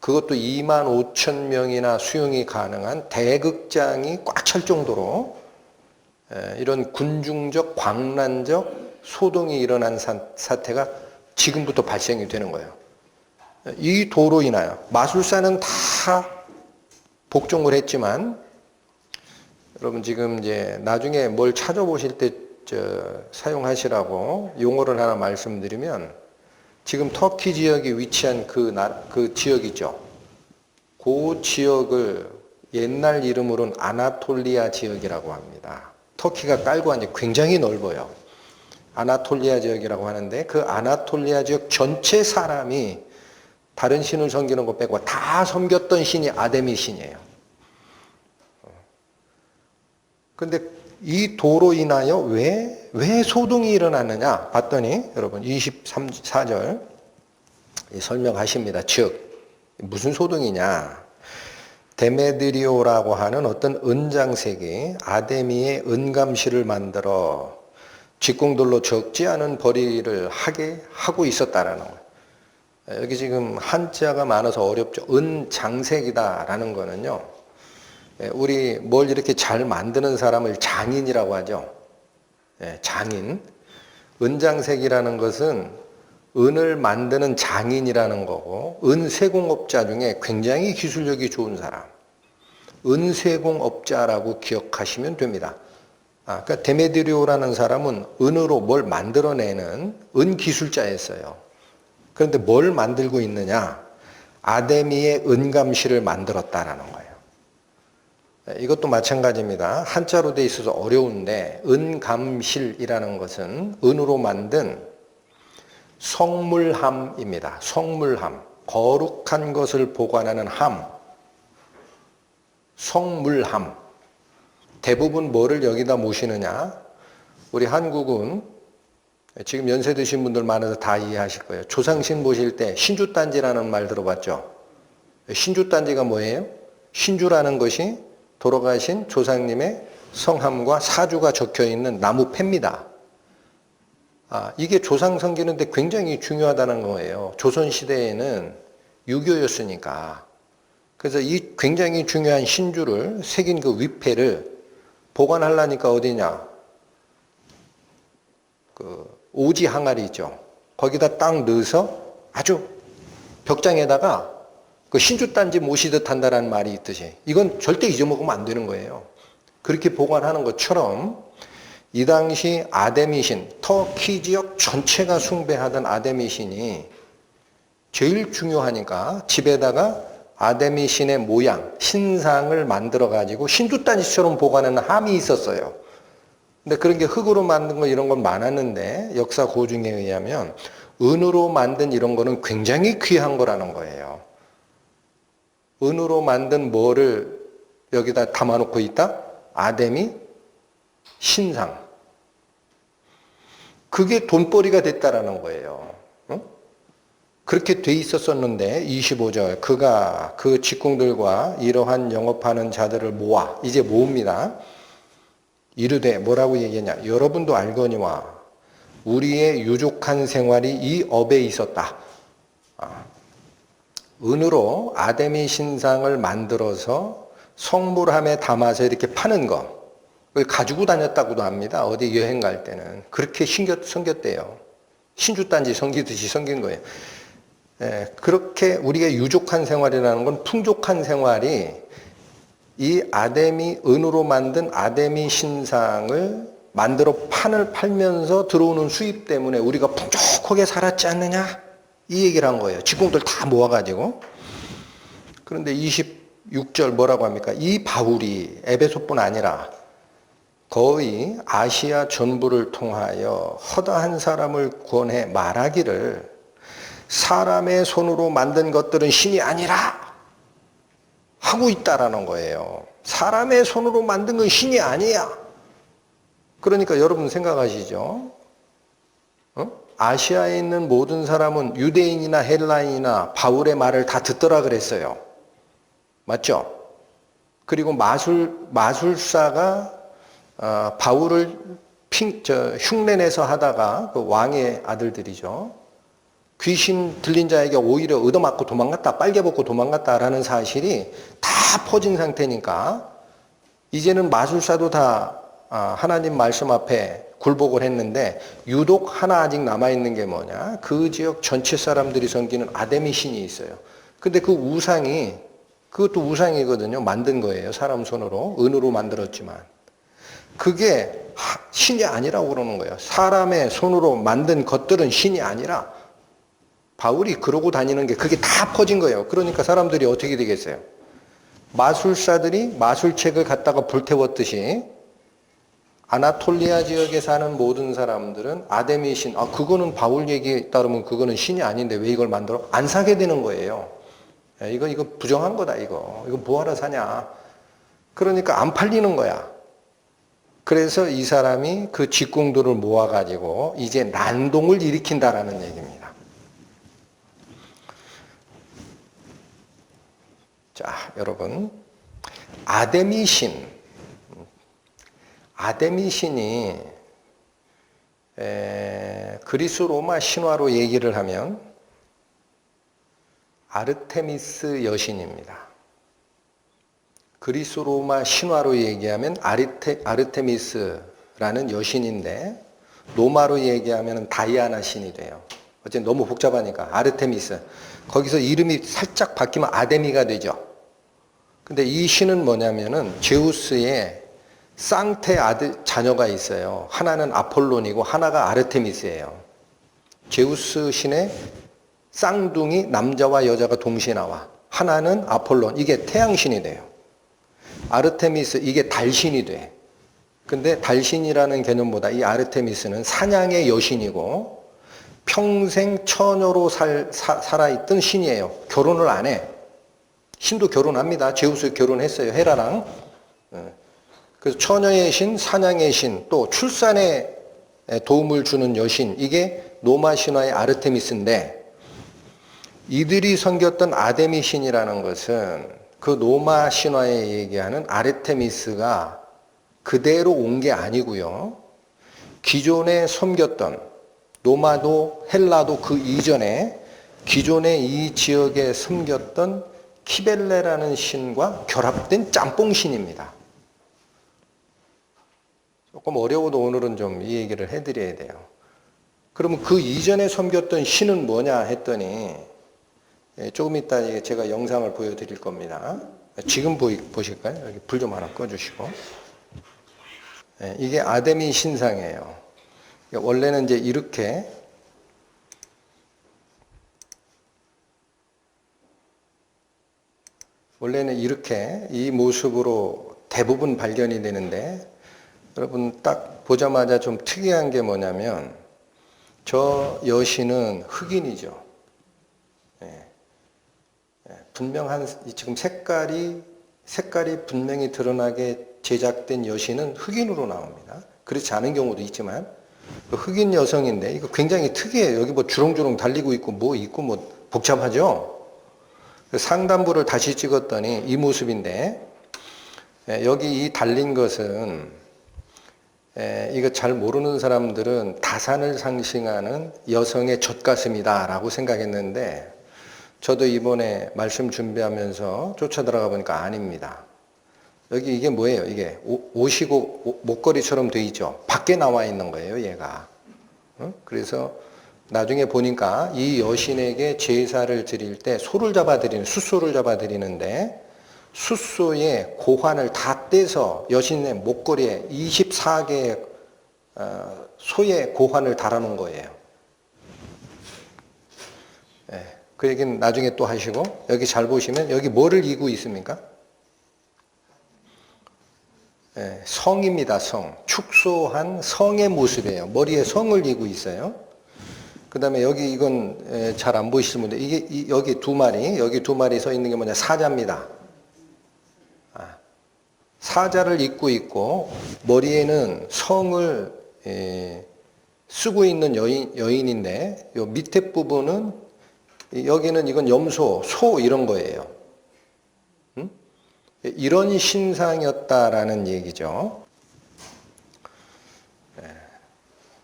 그것도 25,000명이나 수용이 가능한 대극장이 꽉 찰 정도로 이런 군중적 광란적 소동이 일어난 사태가 지금부터 발생이 되는 거예요. 이 도로 인하여 마술사는 다 복종을 했지만, 여러분 지금 이제 나중에 뭘 찾아보실 때 사용하시라고 용어를 하나 말씀드리면, 지금 터키 지역에 위치한 그 지역이죠. 그 지역을 옛날 이름으로는 아나톨리아 지역이라고 합니다. 터키가 깔고 앉아 굉장히 넓어요. 아나톨리아 지역이라고 하는데, 그 아나톨리아 지역 전체 사람이 다른 신을 섬기는 것 빼고 다 섬겼던 신이 아데미 신이에요. 근데 이 도로 인하여 왜 소동이 일어났느냐 봤더니, 여러분 24절 설명하십니다. 즉 무슨 소동이냐? 데메드리오라고 하는 어떤 은장색이 아데미의 은감실을 만들어 직공들로 적지 않은 벌이를 하게 하고 있었다라는 거예요. 여기 지금 한자가 많아서 어렵죠. 은장색이다라는 거는요, 우리 뭘 이렇게 잘 만드는 사람을 장인이라고 하죠. 장인. 은장색이라는 것은 은을 만드는 장인이라는 거고, 은세공업자 중에 굉장히 기술력이 좋은 사람, 은세공업자라고 기억하시면 됩니다. 그러니까 데메드리오라는 사람은 은으로 뭘 만들어내는 은기술자였어요. 그런데 뭘 만들고 있느냐? 아데미의 은감실을 만들었다라는 거예요. 이것도 마찬가지입니다. 한자로 돼 있어서 어려운데, 은감실이라는 것은 은으로 만든 성물함입니다. 성물함. 거룩한 것을 보관하는 함. 성물함. 대부분 뭐를 여기다 모시느냐? 우리 한국은 지금 연세 드신 분들 많아서 다 이해하실 거예요. 조상신 모실 때 신주단지라는 말 들어봤죠? 신주단지가 뭐예요? 신주라는 것이 돌아가신 조상님의 성함과 사주가 적혀 있는 나무 패입니다. 이게 조상 섬기는데 굉장히 중요하다는 거예요. 조선시대에는 유교였으니까. 그래서 이 굉장히 중요한 신주를 새긴 그 위패를 보관하려니까 어디냐? 그 오지 항아리 있죠. 거기다 딱 넣어서 아주 벽장에다가 그 신주단지 모시듯 한다라는 말이 있듯이 이건 절대 잊어먹으면 안 되는 거예요. 그렇게 보관하는 것처럼 이 당시 아데미 신, 터키 지역 전체가 숭배하던 아데미 신이 제일 중요하니까 집에다가 아데미 신의 모양, 신상을 만들어 가지고 신주단지처럼 보관하는 함이 있었어요. 근데 그런 게 흙으로 만든 거 이런 건 많았는데 역사 고증에 의하면 은으로 만든 이런 거는 굉장히 귀한 거라는 거예요. 은으로 만든 뭐를 여기다 담아놓고 있다? 아데미 신상. 그게 돈벌이가 됐다라는 거예요. 응? 그렇게 돼 있었었는데 25절 그가 그 직공들과 이러한 영업하는 자들을 모아 이제 모읍니다. 이르되 뭐라고 얘기했냐? 여러분도 알거니와 우리의 유족한 생활이 이 업에 있었다. 은으로 아데미 신상을 만들어서 성물함에 담아서 이렇게 파는 거. 그걸 가지고 다녔다고도 합니다. 어디 여행 갈 때는. 그렇게 섬겼대요. 신주단지 섬기듯이 섬긴 거예요. 그렇게 우리가 유족한 생활이라는 건 풍족한 생활이 이 아데미, 은으로 만든 아데미 신상을 만들어 팔면서 들어오는 수입 때문에 우리가 풍족하게 살았지 않느냐? 이 얘기를 한 거예요. 직공들 다 모아가지고. 그런데 26절 뭐라고 합니까? 이 바울이 에베소뿐 아니라 거의 아시아 전부를 통하여 허다한 사람을 구원해 말하기를 사람의 손으로 만든 것들은 신이 아니라 하고 있다라는 거예요. 사람의 손으로 만든 건 신이 아니야. 그러니까 여러분 생각하시죠? 아시아에 있는 모든 사람은 유대인이나 헬라인이나 바울의 말을 다 듣더라 그랬어요. 맞죠? 그리고 마술사가 바울을 흉내내서 하다가 그 왕의 아들들이죠. 귀신 들린 자에게 오히려 얻어맞고 도망갔다, 빨개벗고 도망갔다라는 사실이 다 퍼진 상태니까 이제는 마술사도 다 하나님 말씀 앞에 굴복을 했는데 유독 하나 아직 남아있는 게 뭐냐? 그 지역 전체 사람들이 섬기는 아데미 신이 있어요. 근데 그 우상이 그것도 우상이거든요. 만든 거예요. 사람 손으로. 은으로 만들었지만. 그게 신이 아니라고 그러는 거예요. 사람의 손으로 만든 것들은 신이 아니라 바울이 그러고 다니는 게 그게 다 퍼진 거예요. 그러니까 사람들이 어떻게 되겠어요? 마술사들이 마술책을 갖다가 불태웠듯이 아나톨리아 지역에 사는 모든 사람들은 아데미 신, 그거는 바울 얘기에 따르면 그거는 신이 아닌데 왜 이걸 만들어? 안 사게 되는 거예요. 야, 이거 부정한 거다, 이거. 이거 뭐하러 사냐? 그러니까 안 팔리는 거야. 그래서 이 사람이 그 직공들을 모아가지고 이제 난동을 일으킨다라는 얘기입니다. 자, 여러분. 아데미 신이 그리스 로마 신화로 얘기를 하면 아르테미스 여신입니다. 그리스 로마 신화로 얘기하면 아르테미스라는 여신인데 로마로 얘기하면 다이아나 신이 돼요. 어쨌든 너무 복잡하니까 아르테미스. 거기서 이름이 살짝 바뀌면 아데미가 되죠. 근데 이 신은 뭐냐면은 제우스의 쌍태 자녀가 있어요. 하나는 아폴론이고 하나가 아르테미스예요. 제우스 신의 쌍둥이 남자와 여자가 동시에 나와. 하나는 아폴론, 이게 태양신이 돼요. 아르테미스, 이게 달신이 돼. 근데 달신이라는 개념보다 이 아르테미스는 사냥의 여신이고 평생 처녀로 살아있던 신이에요. 결혼을 안 해. 신도 결혼합니다. 제우스 결혼했어요. 헤라랑. 그래서 처녀의 신, 사냥의 신, 또 출산에 도움을 주는 여신, 이게 로마 신화의 아르테미스인데 이들이 섬겼던 아데미 신이라는 것은 그 로마 신화에 얘기하는 아르테미스가 그대로 온 게 아니고요. 기존에 섬겼던 노마도, 헬라도 그 이전에 기존에 이 지역에 섬겼던 키벨레라는 신과 결합된 짬뽕신입니다. 조금 어려워도 오늘은 좀 이 얘기를 해드려야 돼요. 그러면 그 이전에 섬겼던 신은 뭐냐 했더니 조금 이따 제가 영상을 보여드릴 겁니다. 지금 보실까요? 여기 불 좀 하나 꺼주시고. 이게 아데미 신상이에요. 원래는 이제 이렇게 이 모습으로 대부분 발견이 되는데 여러분 딱 보자마자 좀 특이한 게 뭐냐면 저 여신은 흑인이죠. 분명한 지금 색깔이 분명히 드러나게 제작된 여신은 흑인으로 나옵니다. 그렇지 않은 경우도 있지만 흑인 여성인데 이거 굉장히 특이해요. 여기 뭐 주렁주렁 달리고 있고 뭐 복잡하죠. 상단부를 다시 찍었더니 이 모습인데 여기 이 달린 것은 이거 잘 모르는 사람들은 다산을 상징하는 여성의 젖가슴이다 라고 생각했는데 저도 이번에 말씀 준비하면서 쫓아 들어가 보니까 아닙니다. 여기 이게 뭐예요? 이게 옷이고 목걸이처럼 돼 있죠. 밖에 나와 있는 거예요, 얘가. 그래서 나중에 보니까 이 여신에게 제사를 드릴 때 숫소를 잡아 드리는데 숫소의 고환을 다 떼서 여신의 목걸이에 24개의 소의 고환을 달아놓은 거예요. 그 얘기는 나중에 또 하시고 여기 잘 보시면 여기 뭐를 이고 있습니까? 성입니다. 성. 축소한 성의 모습이에요. 머리에 성을 이고 있어요. 그 다음에 여기 이건 잘 안 보이시는 분들 이게 여기 두 마리 서 있는 게 뭐냐 사자입니다. 사자를 입고 있고 머리에는 성을 쓰고 있는 여인인데 요 밑에 부분은 여기는 이건 염소, 소 이런 거예요. 이런 신상이었다라는 얘기죠.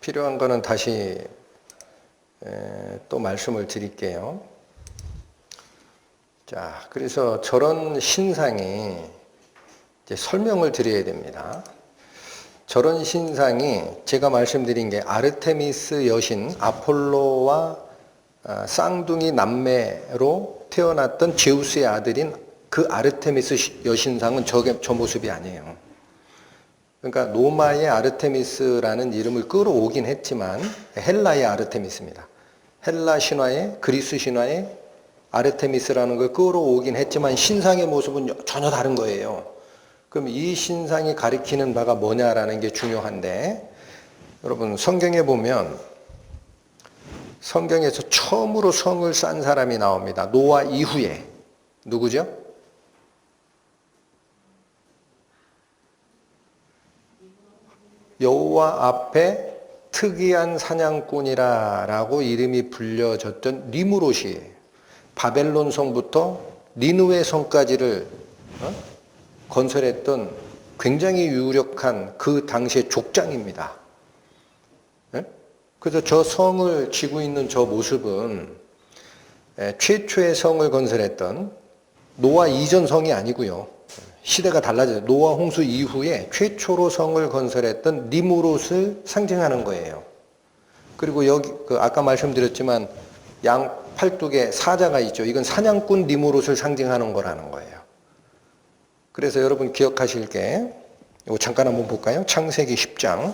필요한 거는 다시 또 말씀을 드릴게요. 자, 그래서 저런 신상이 이제 설명을 드려야 됩니다. 저런 신상이 제가 말씀드린 게 아르테미스 여신 아폴로와 쌍둥이 남매로 태어났던 제우스의 아들인 그 아르테미스 여신상은 저 모습이 아니에요. 그러니까 로마의 아르테미스라는 이름을 끌어오긴 했지만 헬라의 아르테미스입니다. 헬라 신화에 그리스 신화에 아르테미스라는 걸 끌어오긴 했지만 신상의 모습은 전혀 다른 거예요. 그럼 이 신상이 가리키는 바가 뭐냐라는 게 중요한데 여러분 성경에 보면 성경에서 처음으로 성을 싼 사람이 나옵니다. 노아 이후에. 누구죠? 여호와 앞에 특이한 사냥꾼이라고 이름이 불려졌던 니무롯이 바벨론 성부터 니느웨 성까지를 건설했던 굉장히 유력한 그 당시의 족장입니다. 그래서 저 성을 지고 있는 저 모습은 최초의 성을 건설했던 노아 이전 성이 아니고요. 시대가 달라져요. 노아 홍수 이후에 최초로 성을 건설했던 니무롯을 상징하는 거예요. 그리고 여기 아까 말씀드렸지만 양 팔뚝에 사자가 있죠. 이건 사냥꾼 니무롯을 상징하는 거라는 거예요. 그래서 여러분 기억하실 게 이거 잠깐 한번 볼까요? 창세기 10장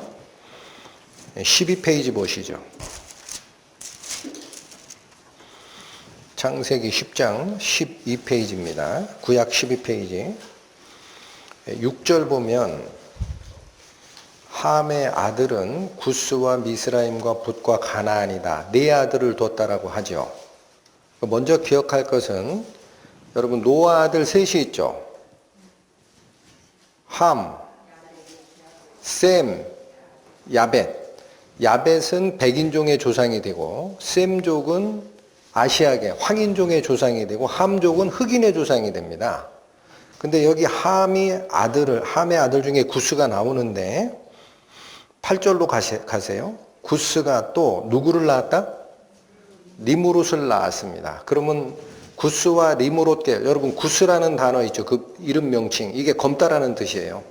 12페이지 보시죠. 창세기 10장 12페이지입니다. 구약 12페이지. 6절 보면 함의 아들은 구스와 미스라임과 붓과 가나안이다. 네 아들을 뒀다라고 하죠. 먼저 기억할 것은 여러분 노아 아들 셋이 있죠. 함, 셈, 야벳. 야벳은 백인종의 조상이 되고 셈족은 아시아계 황인종의 조상이 되고 함족은 흑인의 조상이 됩니다. 근데 여기 함의 아들 중에 구스가 나오는데 8절로 가세요. 구스가 또 누구를 낳았다? 니무롯을 낳았습니다. 그러면 구스와 니무롯 계열, 여러분 구스라는 단어 있죠. 그 이름 명칭, 이게 검다라는 뜻이에요.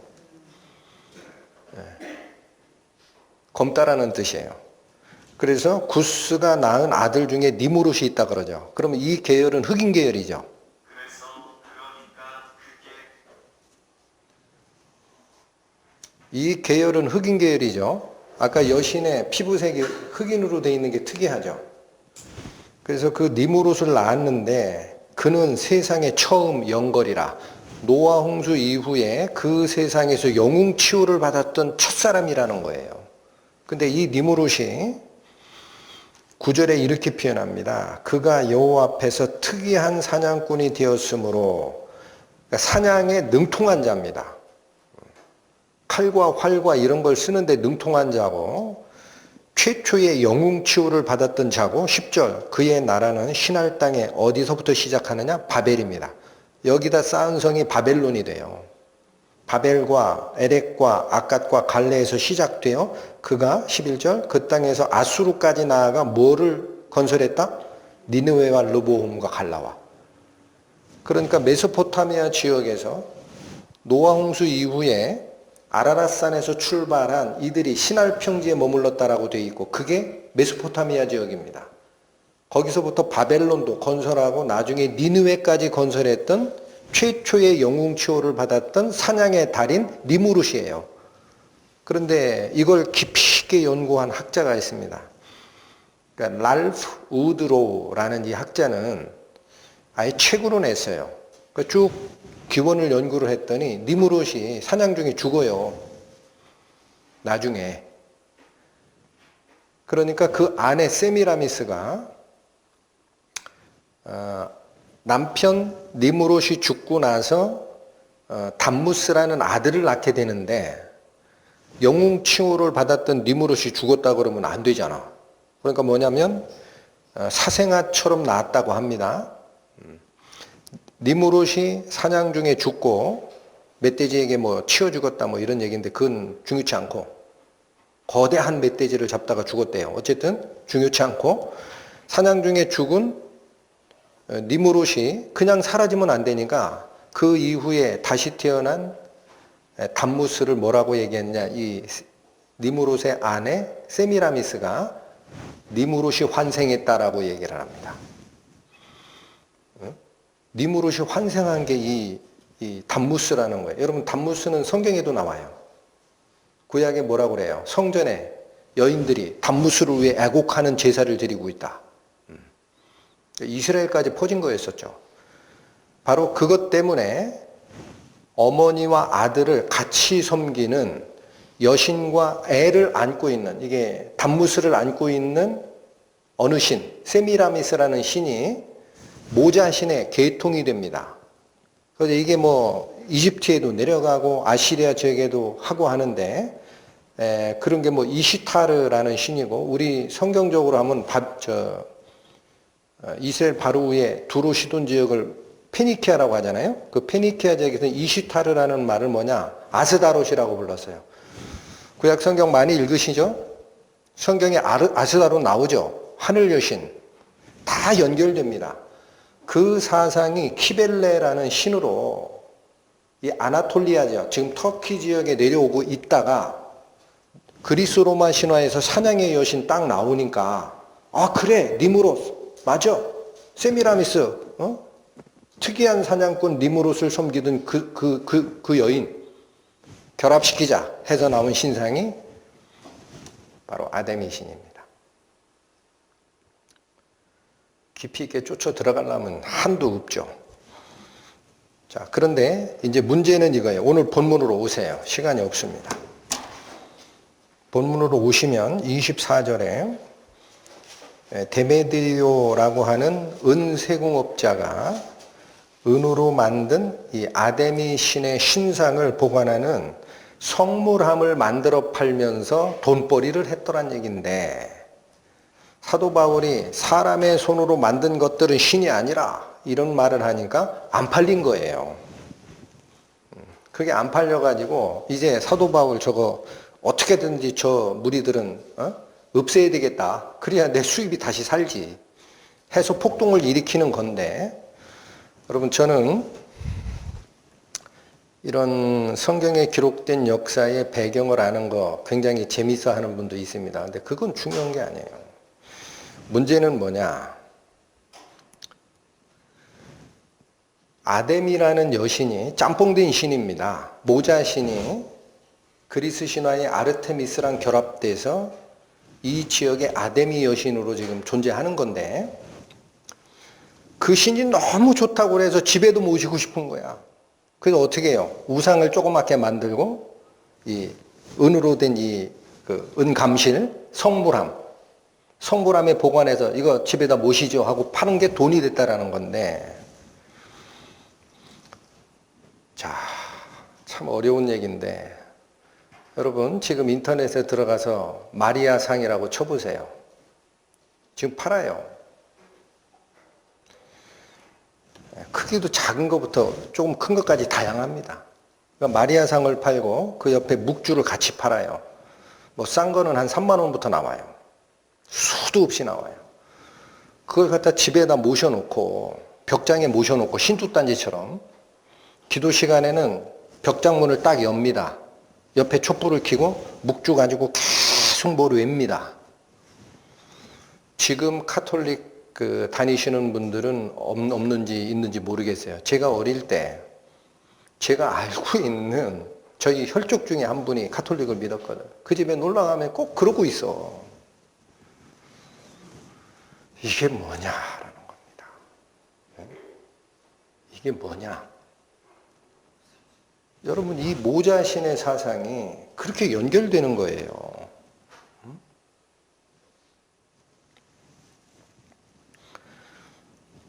검다라는 뜻이에요. 그래서 구스가 낳은 아들 중에 니무롯이 있다 그러죠. 그러면 이 계열은 흑인 계열이죠. 이 계열은 흑인 계열이죠. 아까 여신의 피부색이 흑인으로 되어 있는 게 특이하죠. 그래서 그 니무롯을 낳았는데 그는 세상에 처음 영걸이라, 노아 홍수 이후에 그 세상에서 영웅 치유를 받았던 첫사람이라는 거예요. 근데 이 니무롯이 9절에 이렇게 표현합니다. 그가 여호와 앞에서 특이한 사냥꾼이 되었으므로, 그러니까 사냥에 능통한 자입니다. 칼과 활과 이런 걸 쓰는데 능통한 자고, 최초의 영웅 치유를 받았던 자고, 10절 그의 나라는 신할 땅에 어디서부터 시작하느냐? 바벨입니다. 여기다 쌓은 성이 바벨론이 돼요. 바벨과 에렉과 아갓과 갈레에서 시작되어 그가 11절 그 땅에서 아수르까지 나아가 뭐를 건설했다? 니느웨와 르보홈과 갈라와. 그러니까 메소포타미아 지역에서 노아 홍수 이후에 아라랏산에서 출발한 이들이 시날 평지에 머물렀다라고 되어 있고, 그게 메소포타미아 지역입니다. 거기서부터 바벨론도 건설하고 나중에 니느웨까지 건설했던 최초의 영웅 치유를 받았던 사냥의 달인 니무롯이에요. 그런데 이걸 깊이 있게 연구한 학자가 있습니다. 그러니까 랄프 우드로우라는 이 학자는 아예 책으로 냈어요. 그러니까 쭉 기원을 연구를 했더니 니무롯이 사냥 중에 죽어요. 나중에. 그러니까 그 아내 세미라미스가 남편 니무롯이 죽고 나서 담무스라는 아들을 낳게 되는데, 영웅 칭호를 받았던 니무롯이 죽었다 그러면 안 되잖아. 그러니까 뭐냐면 사생아처럼 낳았다고 합니다. 니무롯이 사냥 중에 죽고 멧돼지에게 뭐 치워 죽었다 뭐 이런 얘기인데 그건 중요치 않고, 거대한 멧돼지를 잡다가 죽었대요. 어쨌든 중요치 않고, 사냥 중에 죽은 니무롯이 그냥 사라지면 안 되니까 그 이후에 다시 태어난 담무스를 뭐라고 얘기했냐, 이 니무롯의 아내 세미라미스가 니무롯이 환생했다라고 얘기를 합니다. 니무롯이 환생한 게 이 담무스라는 거예요. 여러분, 담무스는 성경에도 나와요. 구약에 뭐라고 그래요? 성전에 여인들이 담무스를 위해 애곡하는 제사를 드리고 있다. 이스라엘까지 퍼진 거였었죠. 바로 그것 때문에 어머니와 아들을 같이 섬기는 여신과 애를 안고 있는, 이게 담무스를 안고 있는 어느 신, 세미라미스라는 신이 모자신의 계통이 됩니다. 그래서 이게 뭐 이집트에도 내려가고 아시리아 지역에도 하고 하는데, 그런 게 뭐 이시타르라는 신이고, 우리 성경적으로 하면 이스라엘 바로 위에 두로 시돈 지역을 페니키아라고 하잖아요. 그 페니키아 지역에서 이시타르라는 말을 뭐냐? 아스다롯이라고 불렀어요. 구약 성경 많이 읽으시죠? 성경에 아스다롯 나오죠? 하늘 여신. 다 연결됩니다. 그 사상이 키벨레라는 신으로 이 아나톨리아 지역, 지금 터키 지역에 내려오고 있다가 그리스 로마 신화에서 사냥의 여신 딱 나오니까, 아 그래 니무롯 맞아, 세미라미스, 특이한 사냥꾼 니무롯을 섬기던 그 여인 결합시키자 해서 나온 신상이 바로 아데미 신입니다. 깊이 있게 쫓아 들어가려면 한도 없죠. 자, 그런데 이제 문제는 이거예요. 오늘 본문으로 오세요. 시간이 없습니다. 본문으로 오시면 24절에 데메드리오라고 하는 은세공업자가 은으로 만든 이 아데미 신의 신상을 보관하는 성물함을 만들어 팔면서 돈벌이를 했더란 얘기인데, 사도 바울이 사람의 손으로 만든 것들은 신이 아니라 이런 말을 하니까 안 팔린 거예요. 그게 안 팔려가지고 이제 사도 바울 저거 어떻게든지 저 무리들은 없애야 되겠다. 그래야 내 수입이 다시 살지. 해서 폭동을 일으키는 건데, 여러분 저는 이런 성경에 기록된 역사의 배경을 아는 거 굉장히 재밌어 하는 분도 있습니다. 근데 그건 중요한 게 아니에요. 문제는 뭐냐? 아뎀이라는 여신이 짬뽕된 신입니다. 모자 신이 그리스 신화의 아르테미스랑 결합돼서 이 지역의 아데미 여신으로 지금 존재하는 건데, 그 신이 너무 좋다고 해서 집에도 모시고 싶은 거야. 그래서 어떻게 해요? 우상을 조그맣게 만들고 이 은으로 된 이 그 은감실 성물함에 보관해서 이거 집에다 모시죠 하고 파는 게 돈이 됐다라는 건데, 자, 참 어려운 얘기인데, 여러분 지금 인터넷에 들어가서 마리아 상이라고 쳐보세요. 지금 팔아요. 크기도 작은 것부터 조금 큰 것까지 다양합니다. 그러니까 마리아 상을 팔고 그 옆에 묵주를 같이 팔아요. 뭐 싼 거는 한 3만 원부터 나와요. 수도 없이 나와요. 그걸 갖다 집에다 모셔놓고 벽장에 모셔놓고 신두단지처럼 기도 시간에는 벽장문을 딱 엽니다. 옆에 촛불을 켜고 묵주 가지고 계속 뭘 웹니다. 지금 카톨릭 다니시는 분들은 없는지 있는지 모르겠어요. 제가 어릴 때 제가 알고 있는 저희 혈족 중에 한 분이 카톨릭을 믿었거든. 그 집에 놀러 가면 꼭 그러고 있어. 이게 뭐냐라는 겁니다. 이게 뭐냐? 여러분 이 모자신의 사상이 그렇게 연결되는 거예요.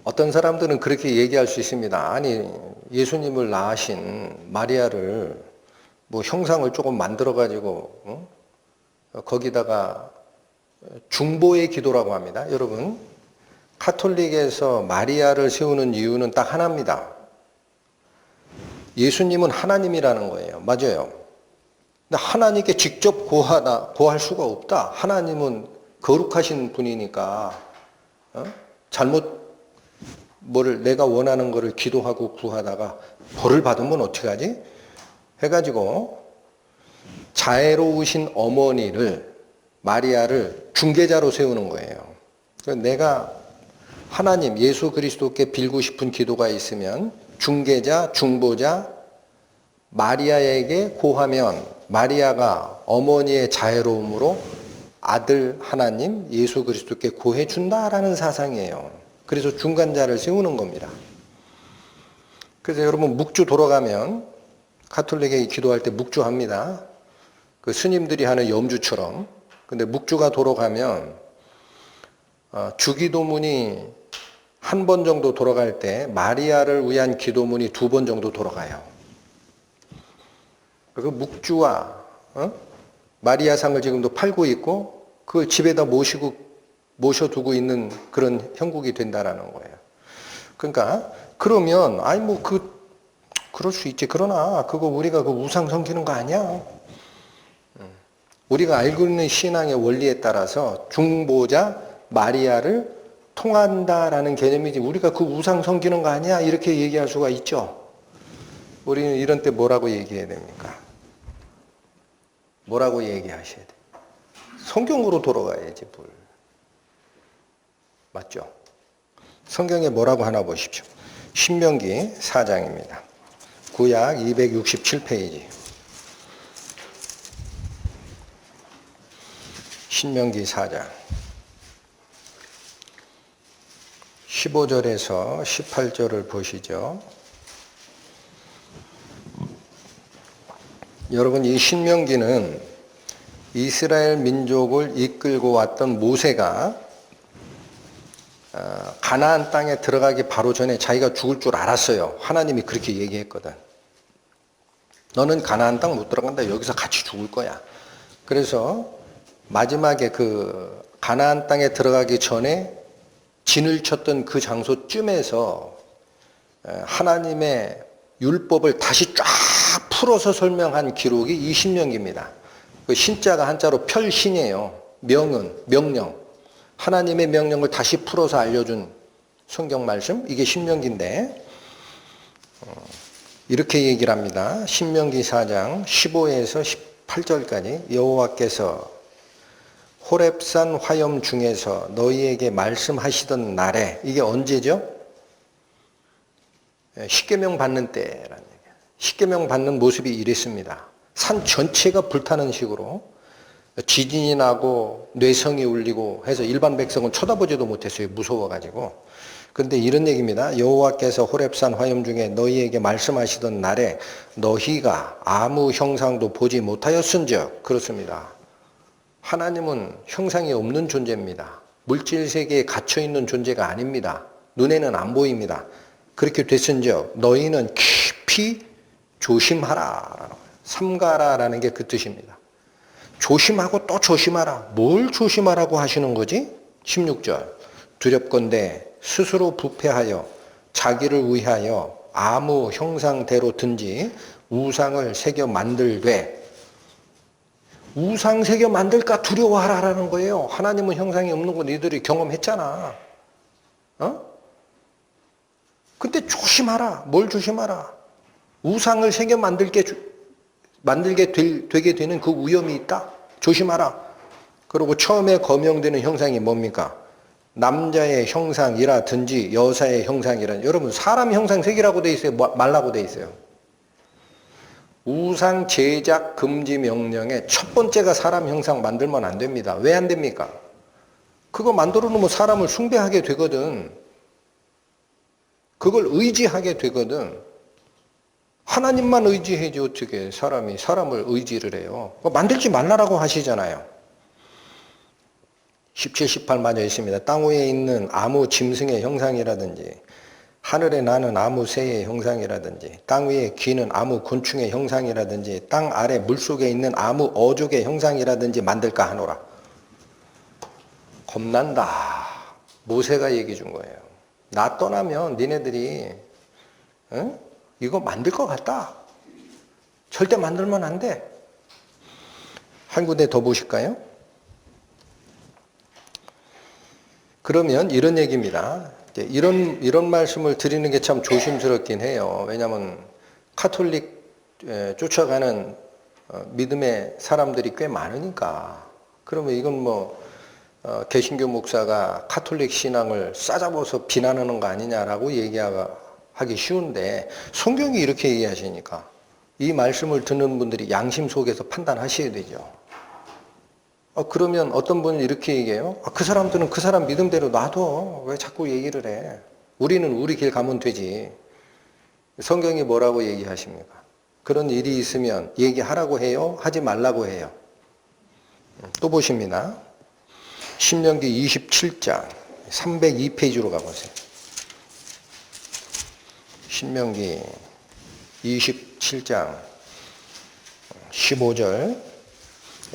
어떤 사람들은 그렇게 얘기할 수 있습니다. 아니 예수님을 낳으신 마리아를 뭐 형상을 조금 만들어 가지고 거기다가 중보의 기도라고 합니다. 여러분 카톨릭에서 마리아를 세우는 이유는 딱 하나입니다. 예수님은 하나님이라는 거예요. 맞아요. 근데 하나님께 직접 고할 수가 없다. 하나님은 거룩하신 분이니까 내가 원하는 거를 기도하고 구하다가 벌을 받으면 어떻게 하지? 해가지고 자애로우신 어머니를 마리아를 중개자로 세우는 거예요. 내가 하나님 예수 그리스도께 빌고 싶은 기도가 있으면 중개자, 중보자 마리아에게 고하면 마리아가 어머니의 자애로움으로 아들 하나님 예수 그리스도께 고해준다라는 사상이에요. 그래서 중간자를 세우는 겁니다. 그래서 여러분 묵주 돌아가면 카톨릭에 기도할 때 묵주합니다. 그 스님들이 하는 염주처럼. 근데 묵주가 돌아가면 주기도문이 한 번 정도 돌아갈 때 마리아를 위한 기도문이 2번 정도 돌아가요. 그 묵주와 마리아상을 지금도 팔고 있고 그걸 집에다 모셔두고 있는 그런 형국이 된다라는 거예요. 그러니까 그러면 그럴 수 있지. 그러나 그거 우리가 그 우상 섬기는 거 아니야. 우리가 알고 있는 신앙의 원리에 따라서 중보자 마리아를 통한다라는 개념이지 우리가 그 우상 섬기는 거 아니야 이렇게 얘기할 수가 있죠. 우리는 이런 때 뭐라고 얘기해야 됩니까? 뭐라고 얘기하셔야 돼? 성경으로 돌아가야지 뭘. 맞죠? 성경에 뭐라고 하나 보십시오. 신명기 4장입니다. 구약 267페이지. 신명기 4장 15절에서 18절을 보시죠. 여러분 이 신명기는 이스라엘 민족을 이끌고 왔던 모세가 가나안 땅에 들어가기 바로 전에 자기가 죽을 줄 알았어요. 하나님이 그렇게 얘기했거든. 너는 가나안 땅 못 들어간다. 여기서 같이 죽을 거야. 그래서 마지막에 그 가나안 땅에 들어가기 전에 진을 쳤던 그 장소쯤에서 하나님의 율법을 다시 쫙 풀어서 설명한 기록이 이 신명기입니다. 그 신자가 한자로 펼신이에요. 명은, 명령. 하나님의 명령을 다시 풀어서 알려준 성경 말씀, 이게 신명기인데 이렇게 얘기를 합니다. 신명기 4장 15에서 18절까지 여호와께서 호렙산 화염 중에서 너희에게 말씀하시던 날에, 이게 언제죠? 십계명 받는 때라는 얘기예요. 십계명 받는 모습이 이랬습니다. 산 전체가 불타는 식으로 지진이 나고 뇌성이 울리고 해서 일반 백성은 쳐다보지도 못했어요. 무서워가지고. 근데 이런 얘기입니다. 여호와께서 호렙산 화염 중에 너희에게 말씀하시던 날에 너희가 아무 형상도 보지 못하였은즉, 그렇습니다. 하나님은 형상이 없는 존재입니다. 물질 세계에 갇혀 있는 존재가 아닙니다. 눈에는 안 보입니다. 그렇게 됐은즉 너희는 깊이 조심하라. 삼가라라는 게 그 뜻입니다. 조심하고 또 조심하라. 뭘 조심하라고 하시는 거지? 16절. 두렵건대 스스로 부패하여 자기를 위하여 아무 형상대로든지 우상을 새겨 만들되, 우상 새겨 만들까 두려워하라라는 거예요. 하나님은 형상이 없는 거 너희들이 경험했잖아. 근데 조심하라. 뭘 조심하라? 우상을 새겨 되게 되는 그 위험이 있다. 조심하라. 그리고 처음에 거명되는 형상이 뭡니까? 남자의 형상이라든지 여자의 형상이라든지. 여러분, 사람 형상 새기라고 돼 있어요? 말라고 돼 있어요? 우상 제작 금지 명령의 첫 번째가 사람 형상 만들면 안 됩니다. 왜 안 됩니까? 그거 만들어 놓으면 사람을 숭배하게 되거든. 그걸 의지하게 되거든. 하나님만 의지해야지 어떻게 사람이 사람을 의지를 해요. 만들지 말라라고 하시잖아요. 17, 18 맞아 있습니다. 땅 위에 있는 아무 짐승의 형상이라든지 하늘에 나는 아무 새의 형상이라든지 땅 위에 기는 아무 곤충의 형상이라든지 땅 아래 물속에 있는 아무 어족의 형상이라든지 만들까 하노라. 겁난다. 모세가 얘기해 준 거예요. 나 떠나면 니네들이 이거 만들 것 같다. 절대 만들면 안 돼. 한 군데 더 보실까요? 그러면 이런 얘기입니다. 이런 말씀을 드리는 게 참 조심스럽긴 해요. 왜냐하면 카톨릭 쫓아가는 믿음의 사람들이 꽤 많으니까. 그러면 이건 개신교 목사가 카톨릭 신앙을 싸잡아서 비난하는 거 아니냐라고 얘기하기 쉬운데, 성경이 이렇게 얘기하시니까 이 말씀을 듣는 분들이 양심 속에서 판단하셔야 되죠. 그러면 어떤 분은 이렇게 얘기해요. 그 사람들은 그 사람 믿음대로 놔둬. 왜 자꾸 얘기를 해? 우리는 우리 길 가면 되지. 성경이 뭐라고 얘기하십니까? 그런 일이 있으면 얘기하라고 해요? 하지 말라고 해요? 또 보십니다. 신명기 27장 302페이지로 가보세요. 신명기 27장 15절.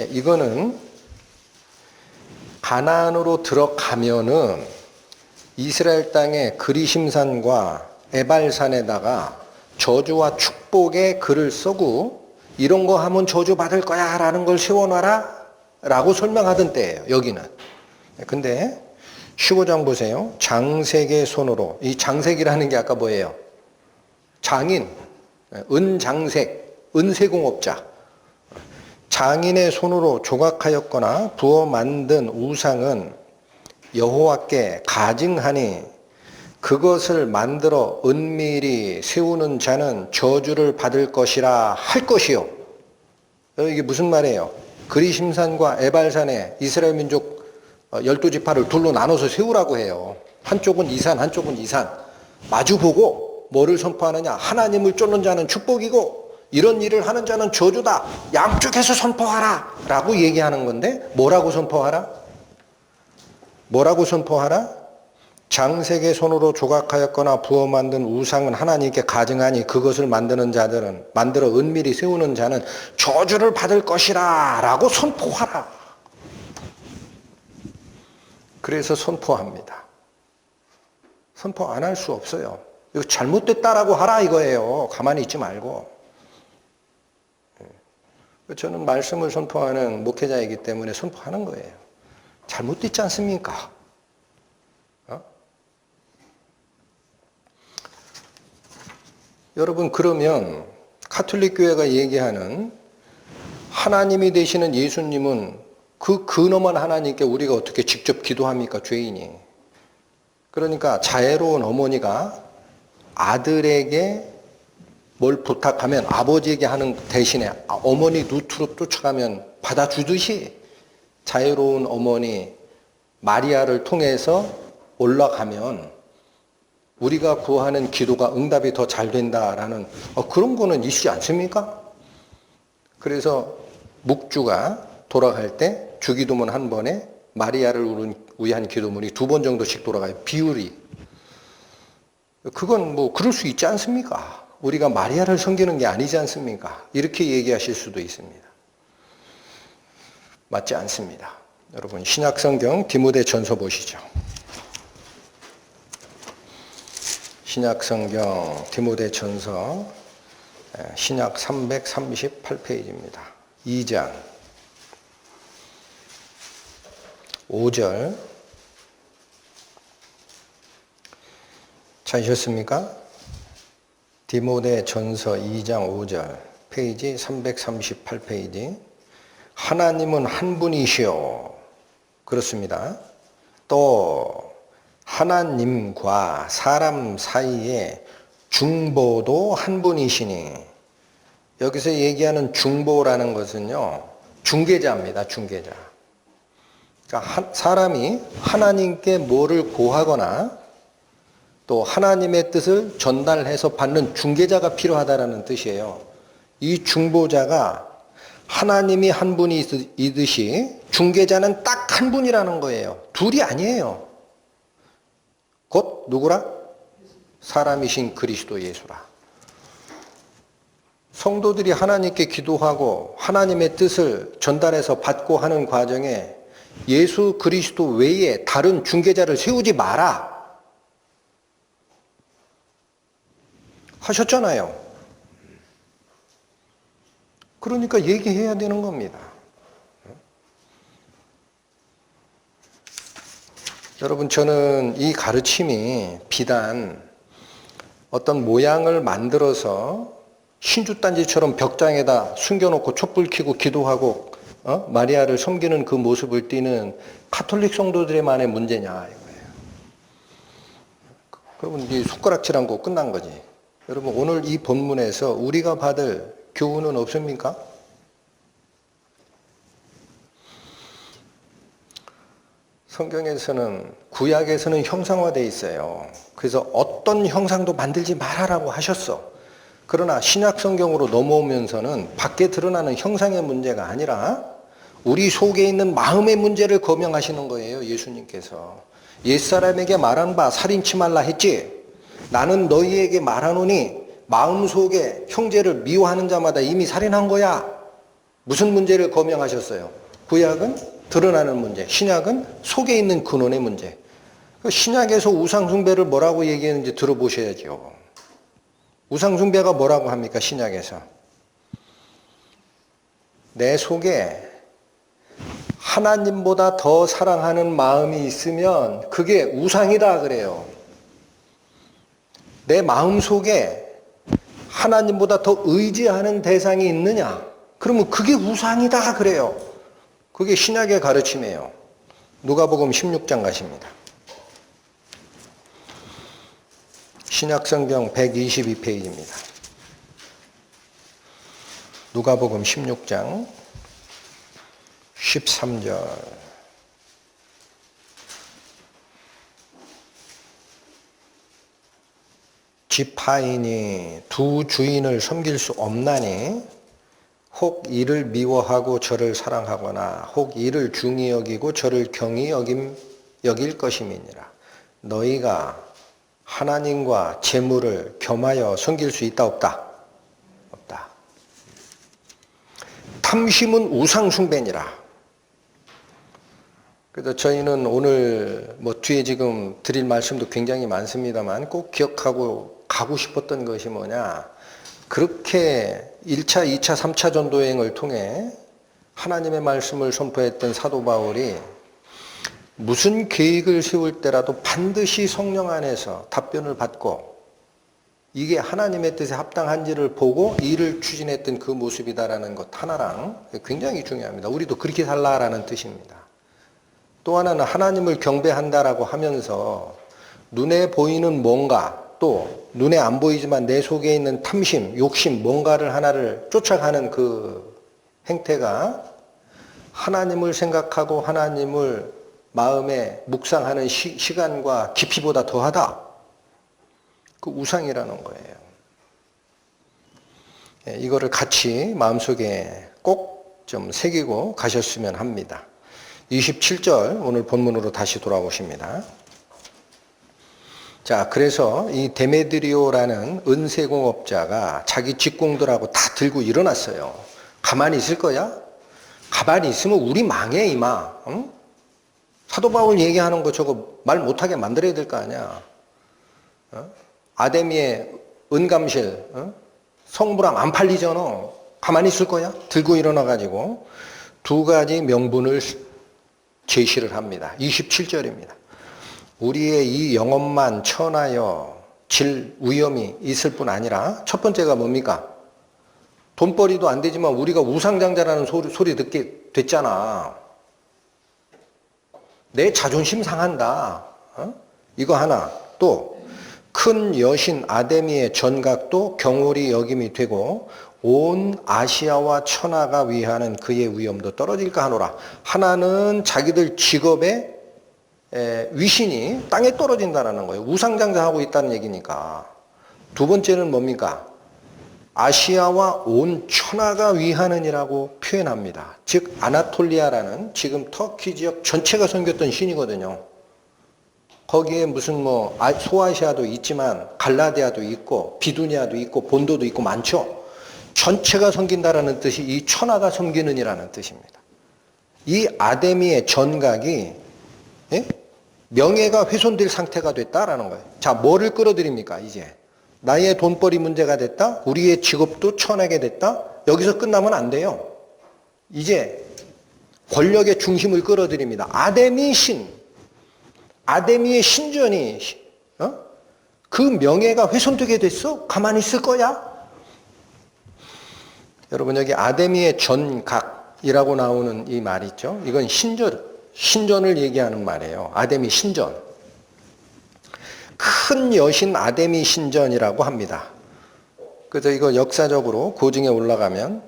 이거는 가나안으로 들어가면은 이스라엘 땅의 그리심산과 에발산에다가 저주와 축복의 글을 쓰고 이런 거 하면 저주 받을 거야 라는 걸 세워놔라 라고 설명하던 때예요. 여기는. 근데 15장 보세요. 장색의 손으로, 이 장색이라는 게 아까 뭐예요? 장인, 은장색, 은세공업자. 장인의 손으로 조각하였거나 부어 만든 우상은 여호와께 가증하니 그것을 만들어 은밀히 세우는 자는 저주를 받을 것이라 할 것이요. 이게 무슨 말이에요? 그리심산과 에발산에 이스라엘 민족 12지파를 둘로 나눠서 세우라고 해요. 한쪽은 이산, 한쪽은 이산. 마주보고 뭐를 선포하느냐? 하나님을 쫓는 자는 축복이고 이런 일을 하는 자는 저주다. 양쪽에서 선포하라 라고 얘기하는 건데, 뭐라고 선포하라? 뭐라고 선포하라? 장색의 손으로 조각하였거나 부어 만든 우상은 하나님께 가증하니 그것을 만드는 자들은, 만들어 은밀히 세우는 자는 저주를 받을 것이라 라고 선포하라. 그래서 선포합니다. 선포 안 할 수 없어요. 이거 잘못됐다라고 하라 이거예요. 가만히 있지 말고. 저는 말씀을 선포하는 목회자이기 때문에 선포하는 거예요. 잘못됐지 않습니까? 여러분, 그러면 가톨릭 교회가 얘기하는 하나님이 되시는 예수님은 그 근엄한 하나님께 우리가 어떻게 직접 기도합니까? 죄인이. 그러니까 자애로운 어머니가 아들에게 뭘 부탁하면 아버지에게 하는 대신에 어머니 누트로 쫓아가면 받아주듯이 자애로운 어머니 마리아를 통해서 올라가면 우리가 구하는 기도가 응답이 더 잘 된다라는 그런 거는 있지 않습니까? 그래서 묵주가 돌아갈 때 주기도문 한 번에 마리아를 위한 기도문이 2번 정도씩 돌아가요. 비율이. 그건 뭐 그럴 수 있지 않습니까? 우리가 마리아를 섬기는 게 아니지 않습니까? 이렇게 얘기하실 수도 있습니다. 맞지 않습니다. 여러분, 신약성경 디모데전서 보시죠. 신약성경 디모데전서 신약 338페이지입니다. 2장 5절 찾으셨습니까? 디모데전서 2장 5절 페이지 338페이지. 하나님은 한 분이시오. 그렇습니다. 또 하나님과 사람 사이에 중보도 한 분이시니, 여기서 얘기하는 중보라는 것은요, 중개자입니다. 중개자. 그러니까 사람이 하나님께 뭐를 고하거나 또 하나님의 뜻을 전달해서 받는 중개자가 필요하다는 뜻이에요. 이 중보자가 하나님이 한 분이듯이 중개자는 딱 한 분이라는 거예요. 둘이 아니에요. 곧 누구라? 사람이신 그리스도 예수라. 성도들이 하나님께 기도하고 하나님의 뜻을 전달해서 받고 하는 과정에 예수 그리스도 외에 다른 중개자를 세우지 마라 하셨잖아요. 그러니까 얘기해야 되는 겁니다. 여러분, 저는 이 가르침이 비단 어떤 모양을 만들어서 신주단지처럼 벽장에다 숨겨놓고 촛불 켜고 기도하고 마리아를 섬기는 그 모습을 띠는 가톨릭 성도들만의 문제냐 이거예요. 그러면 이제 손가락질한 거 끝난 거지. 여러분, 오늘 이 본문에서 우리가 받을 교훈은 없습니까? 성경에서는, 구약에서는 형상화되어 있어요. 그래서 어떤 형상도 만들지 말아라고 하셨어. 그러나 신약 성경으로 넘어오면서는 밖에 드러나는 형상의 문제가 아니라 우리 속에 있는 마음의 문제를 거명하시는 거예요. 예수님께서. 옛사람에게 말한 바 살인치 말라 했지. 나는 너희에게 말하노니 마음속에 형제를 미워하는 자마다 이미 살인한 거야. 무슨 문제를 거명하셨어요? 구약은 드러나는 문제, 신약은 속에 있는 근원의 문제. 신약에서 우상숭배를 뭐라고 얘기했는지 들어보셔야죠. 우상숭배가 뭐라고 합니까? 신약에서. 내 속에 하나님보다 더 사랑하는 마음이 있으면 그게 우상이다 그래요. 내 마음 속에 하나님보다 더 의지하는 대상이 있느냐? 그러면 그게 우상이다 그래요. 그게 신약의 가르침이에요. 누가복음 16장 가십니다. 신약성경 122페이지입니다. 누가복음 16장 13절. 지파인이 두 주인을 섬길 수 없나니 혹 이를 미워하고 저를 사랑하거나 혹 이를 중히 여기고 저를 경히 여길 것임이니라. 너희가 하나님과 재물을 겸하여 섬길 수 있다 없다? 없다. 탐심은 우상숭배니라. 그래서 저희는 오늘 뒤에 지금 드릴 말씀도 굉장히 많습니다만 꼭 기억하고 가고 싶었던 것이 뭐냐? 그렇게 1차, 2차, 3차 전도 여행을 통해 하나님의 말씀을 선포했던 사도 바울이 무슨 계획을 세울 때라도 반드시 성령 안에서 답변을 받고 이게 하나님의 뜻에 합당한지를 보고 일을 추진했던 그 모습이다라는 것 하나랑 굉장히 중요합니다. 우리도 그렇게 살라라는 뜻입니다. 또 하나는 하나님을 경배한다라고 하면서 눈에 보이는 뭔가 또 눈에 안 보이지만 내 속에 있는 탐심, 욕심, 뭔가를 하나를 쫓아가는 그 행태가 하나님을 생각하고 하나님을 마음에 묵상하는 시간과 깊이보다 더하다. 그 우상이라는 거예요. 이거를 같이 마음속에 꼭 좀 새기고 가셨으면 합니다. 27절 오늘 본문으로 다시 돌아오십니다. 자, 그래서 이 데메드리오라는 은세공업자가 자기 직공들하고 다 들고 일어났어요. 가만히 있을 거야? 가만히 있으면 우리 망해 이마. 응? 사도 바울 얘기하는 거 저거 말 못하게 만들어야 될 거 아니야. 아데미의 은감실 성부랑 안 팔리잖아. 가만히 있을 거야? 들고 일어나가지고 두 가지 명분을 제시를 합니다. 27절입니다. 우리의 이 영업만 천하여 질 위험이 있을 뿐 아니라 첫 번째가 뭡니까? 돈벌이도 안 되지만 우리가 우상장자라는 소리 듣게 됐잖아. 내 자존심 상한다. 이거 하나. 또 큰 여신 아데미의 전각도 경홀히 여김이 되고 온 아시아와 천하가 위하는 그의 위엄도 떨어질까 하노라. 하나는 자기들 직업의 위신이 땅에 떨어진다는 거예요. 우상장자하고 있다는 얘기니까. 두 번째는 뭡니까? 아시아와 온 천하가 위하는이라고 표현합니다. 즉 아나톨리아라는 지금 터키 지역 전체가 섬겼던 신이거든요. 거기에 무슨 소아시아도 있지만 갈라디아도 있고 비두니아도 있고 본도도 있고 많죠. 전체가 섬긴다라는 뜻이 이 천하가 섬기는이라는 뜻입니다. 이 아데미의 전각이 명예가 훼손될 상태가 됐다라는 거예요. 자, 뭐를 끌어들입니까? 이제 나의 돈벌이 문제가 됐다. 우리의 직업도 천하게 됐다. 여기서 끝나면 안 돼요. 이제 권력의 중심을 끌어들입니다. 아데미 신, 아데미의 신전이 그 명예가 훼손되게 됐어? 가만히 있을 거야? 여러분 여기 아데미의 전각이라고 나오는 이 말 있죠? 이건 신전을 얘기하는 말이에요. 아데미 신전. 큰 여신 아데미 신전이라고 합니다. 그래서 이거 역사적으로 고증에 올라가면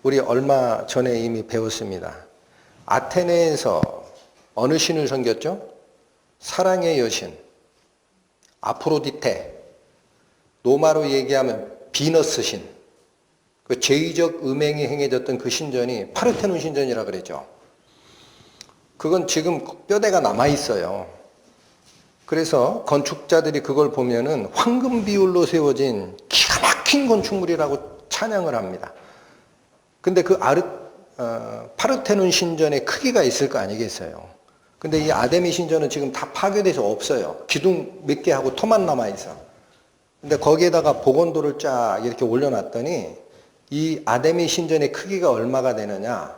우리 얼마 전에 이미 배웠습니다. 아테네에서 어느 신을 섬겼죠? 사랑의 여신, 아프로디테, 로마로 얘기하면 비너스 신, 그 제의적 음행이 행해졌던 그 신전이 파르테논 신전이라 그랬죠. 그건 지금 뼈대가 남아있어요. 그래서 건축자들이 그걸 보면은 황금 비율로 세워진 기가 막힌 건축물이라고 찬양을 합니다. 근데 그 파르테논 신전의 크기가 있을 거 아니겠어요. 근데 이 아데미 신전은 지금 다 파괴돼서 없어요. 기둥 몇 개 하고 토만 남아있어. 근데 거기에다가 복원도를 쫙 이렇게 올려놨더니 이 아데미 신전의 크기가 얼마가 되느냐.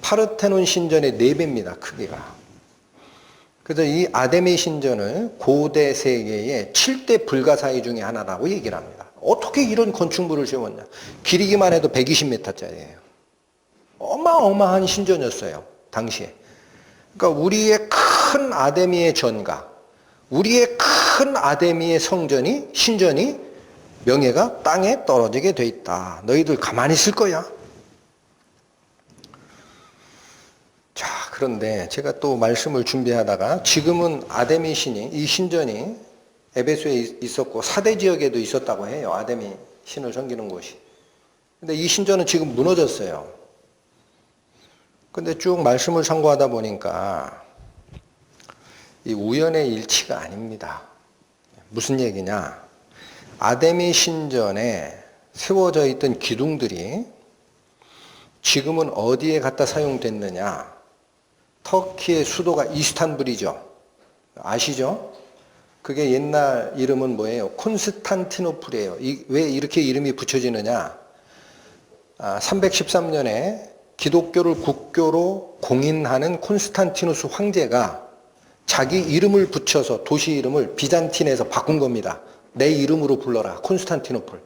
파르테논 신전의 4배입니다. 크기가. 그래서 이 아데미 신전을 고대 세계의 7대 불가사의 중에 하나라고 얘기를 합니다. 어떻게 이런 건축물을 세웠냐. 길이기만 해도 120m짜리예요. 어마어마한 신전이었어요. 당시에. 그러니까 우리의 큰 아데미의 전각, 우리의 큰 아데미의 신전이 명예가 땅에 떨어지게 돼 있다. 너희들 가만히 있을 거야. 자, 그런데 제가 또 말씀을 준비하다가 지금은 아데미 신이, 이 신전이 에베소에 있었고 사대 지역에도 있었다고 해요. 아데미 신을 섬기는 곳이. 근데 이 신전은 지금 무너졌어요. 근데 쭉 말씀을 상고하다 보니까 이 우연의 일치가 아닙니다. 무슨 얘기냐? 아데미 신전에 세워져 있던 기둥들이 지금은 어디에 갖다 사용됐느냐? 터키의 수도가 이스탄불이죠. 아시죠? 그게 옛날 이름은 뭐예요? 콘스탄티노플이에요. 왜 이렇게 이름이 붙여지느냐? 313년에 기독교를 국교로 공인하는 콘스탄티누스 황제가 자기 이름을 붙여서 도시 이름을 비잔틴에서 바꾼 겁니다. 내 이름으로 불러라. 콘스탄티노플.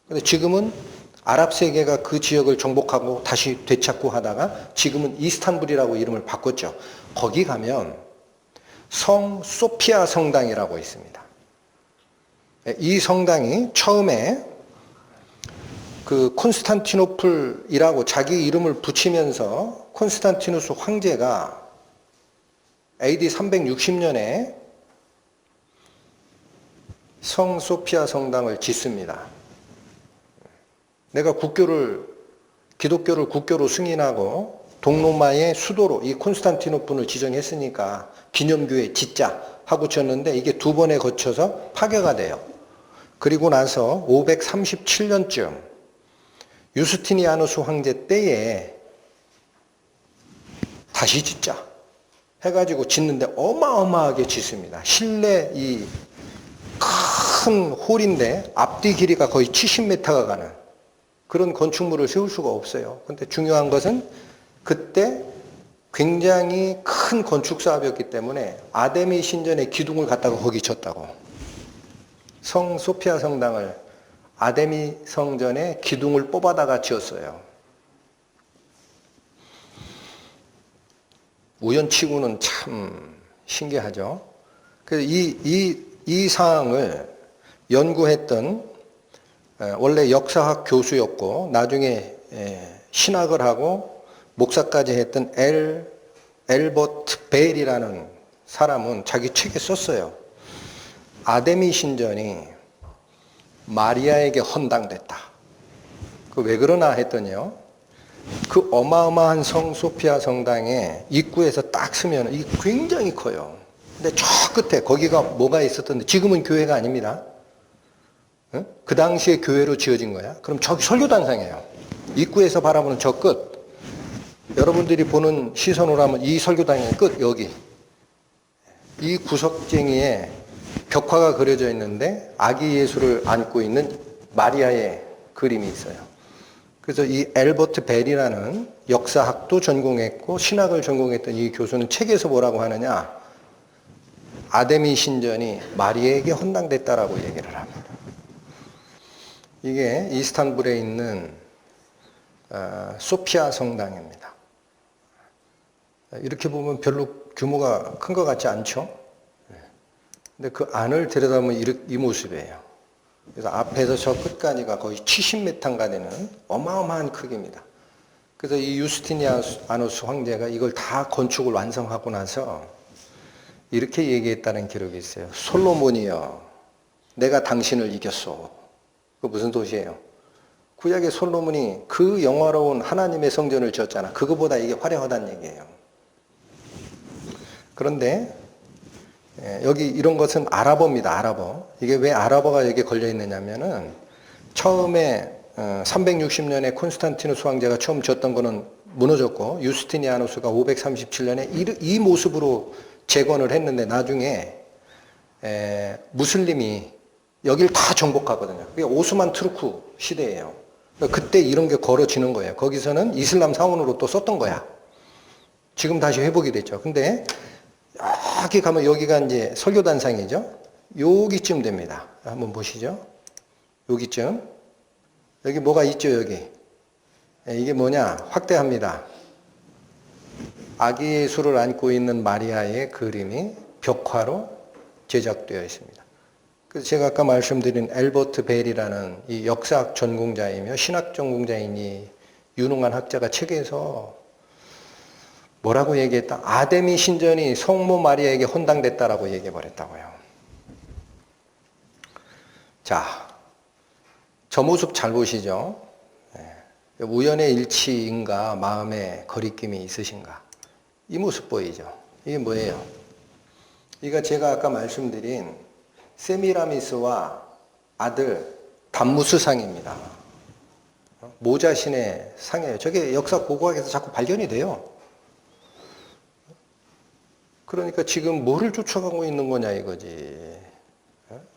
근데 지금은 아랍 세계가 그 지역을 정복하고 다시 되찾고 하다가 지금은 이스탄불이라고 이름을 바꿨죠. 거기 가면 성 소피아 성당이라고 있습니다. 이 성당이 처음에 그 콘스탄티노플이라고 자기 이름을 붙이면서 콘스탄티누스 황제가 AD 360년에 성 소피아 성당을 짓습니다. 내가 기독교를 국교로 승인하고 동로마의 수도로 이 콘스탄티노플을 지정했으니까 기념교회 짓자 하고 쳤는데 이게 두 번에 거쳐서 파괴가 돼요. 그리고 나서 537년쯤 유스티니아누스 황제 때에 다시 짓자 해가지고 짓는데 어마어마하게 짓습니다. 실내 이 큰 홀인데 앞뒤 길이가 거의 70m가 가는 그런 건축물을 세울 수가 없어요. 근데 중요한 것은 그때 굉장히 큰 건축 사업이었기 때문에 아데미 신전의 기둥을 갖다가 거기 쳤다고. 성 소피아 성당을 아데미 성전의 기둥을 뽑아다가 지었어요. 우연치고는 참 신기하죠. 그래서 이 사항을 연구했던 원래 역사학 교수였고 나중에 신학을 하고 목사까지 했던 엘버트 베일이라는 사람은 자기 책에 썼어요. 아데미 신전이 마리아에게 헌당됐다. 그 왜 그러나 했더니요. 그 어마어마한 성 소피아 성당의 입구에서 딱 서면 이 굉장히 커요. 근데 저 끝에 거기가 뭐가 있었던데 지금은 교회가 아닙니다. 응? 그 당시에 교회로 지어진 거야. 그럼 저기 설교단상이에요. 입구에서 바라보는 저 끝. 여러분들이 보는 시선으로 하면 이 설교단의 끝 여기. 이 구석쟁이에 벽화가 그려져 있는데 아기 예수를 안고 있는 마리아의 그림이 있어요. 그래서 이 엘버트 벨이라는 역사학도 전공했고 신학을 전공했던 이 교수는 책에서 뭐라고 하느냐. 아데미 신전이 마리아에게 헌당됐다라고 얘기를 합니다. 이게 이스탄불에 있는 소피아 성당입니다. 이렇게 보면 별로 규모가 큰 것 같지 않죠? 근데 그 안을 들여다보면 이 모습이에요. 그래서 앞에서 저 끝까지가 거의 70m가 되는 어마어마한 크기입니다. 그래서 이 유스티니아누스 황제가 이걸 다 건축을 완성하고 나서 이렇게 얘기했다는 기록이 있어요. 솔로몬이여, 내가 당신을 이겼소. 그 무슨 도시예요? 구약의 솔로몬이 그 영화로운 하나님의 성전을 지었잖아. 그거보다 이게 화려하다는 얘기예요. 그런데 여기 이런 것은 아랍어입니다. 아랍어. 이게 왜 아랍어가 여기에 걸려 있느냐면은 처음에 360년에 콘스탄티누스 황제가 처음 지었던 거는 무너졌고 유스티니아누스가 537년에 이 모습으로 재건을 했는데 나중에 무슬림이 여길 다 정복하거든요. 그게 오스만 투르크 시대예요. 그때 이런 게 걸어지는 거예요. 거기서는 이슬람 사원으로 또 썼던 거야. 지금 다시 회복이 됐죠. 근데 여기 가면 여기가 이제 설교단상이죠. 여기쯤 됩니다. 한번 보시죠. 여기쯤. 여기 뭐가 있죠, 여기. 이게 뭐냐? 확대합니다. 아기 예수를 안고 있는 마리아의 그림이 벽화로 제작되어 있습니다. 그래서 제가 아까 말씀드린 엘버트 벨이라는 이 역사학 전공자이며 신학 전공자인 이 유능한 학자가 책에서 뭐라고 얘기했다? 아데미 신전이 성모 마리아에게 헌당됐다라고 얘기해버렸다고요. 자, 저 모습 잘 보시죠? 우연의 일치인가 마음의 거리낌이 있으신가? 이 모습 보이죠? 이게 뭐예요? 이거 제가 아까 말씀드린 세미라미스와 아들 담무스 상입니다. 모자신의 상이에요. 저게 역사 고고학에서 자꾸 발견이 돼요. 그러니까 지금 뭐를 쫓아가고 있는 거냐 이거지.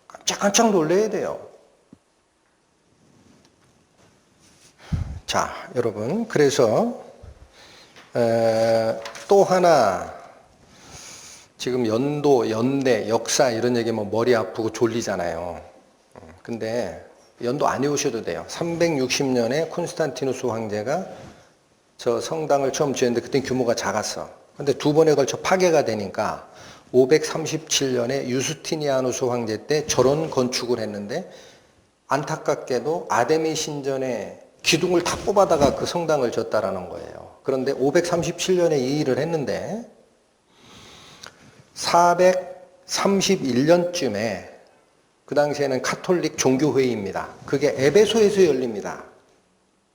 깜짝깜짝 놀라야 돼요. 자, 여러분, 그래서 또 하나 지금 연도, 연대, 역사 이런 얘기하면 머리 아프고 졸리잖아요. 근데 연도 안 외우셔도 돼요. 360년에 콘스탄티누스 황제가 저 성당을 처음 지었는데 그때 규모가 작았어. 근데 두 번에 걸쳐 파괴가 되니까 537년에 유스티니아누스 황제 때 저런 건축을 했는데 안타깝게도 아데미 신전에 기둥을 다 뽑아다가 그 성당을 졌다라는 거예요. 그런데 537년에 이 일을 했는데 431년쯤에 그 당시에는 카톨릭 종교회의입니다. 그게 에베소에서 열립니다.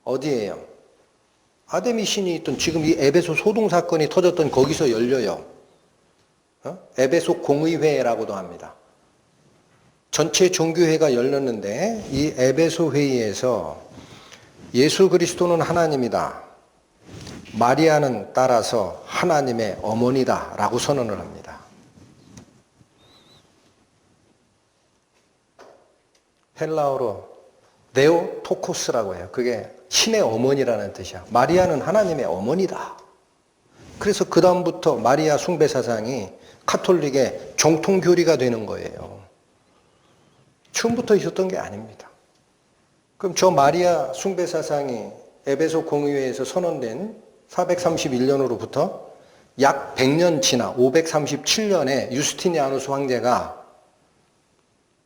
어디예요? 아데미 신이 있던 지금 이 에베소 소동 사건이 터졌던 거기서 열려요. 에베소 공의회라고도 합니다. 전체 종교회가 열렸는데 이 에베소 회의에서 예수 그리스도는 하나님이다. 마리아는 따라서 하나님의 어머니다 라고 선언을 합니다. 헬라어로 네오토코스라고 해요. 그게 신의 어머니라는 뜻이야. 마리아는 하나님의 어머니다. 그래서 그 다음부터 마리아 숭배 사상이 카톨릭의 정통교리가 되는 거예요. 처음부터 있었던 게 아닙니다. 그럼 저 마리아 숭배 사상이 에베소 공의회에서 선언된 431년으로부터 약 100년 지나 537년에 유스티니아누스 황제가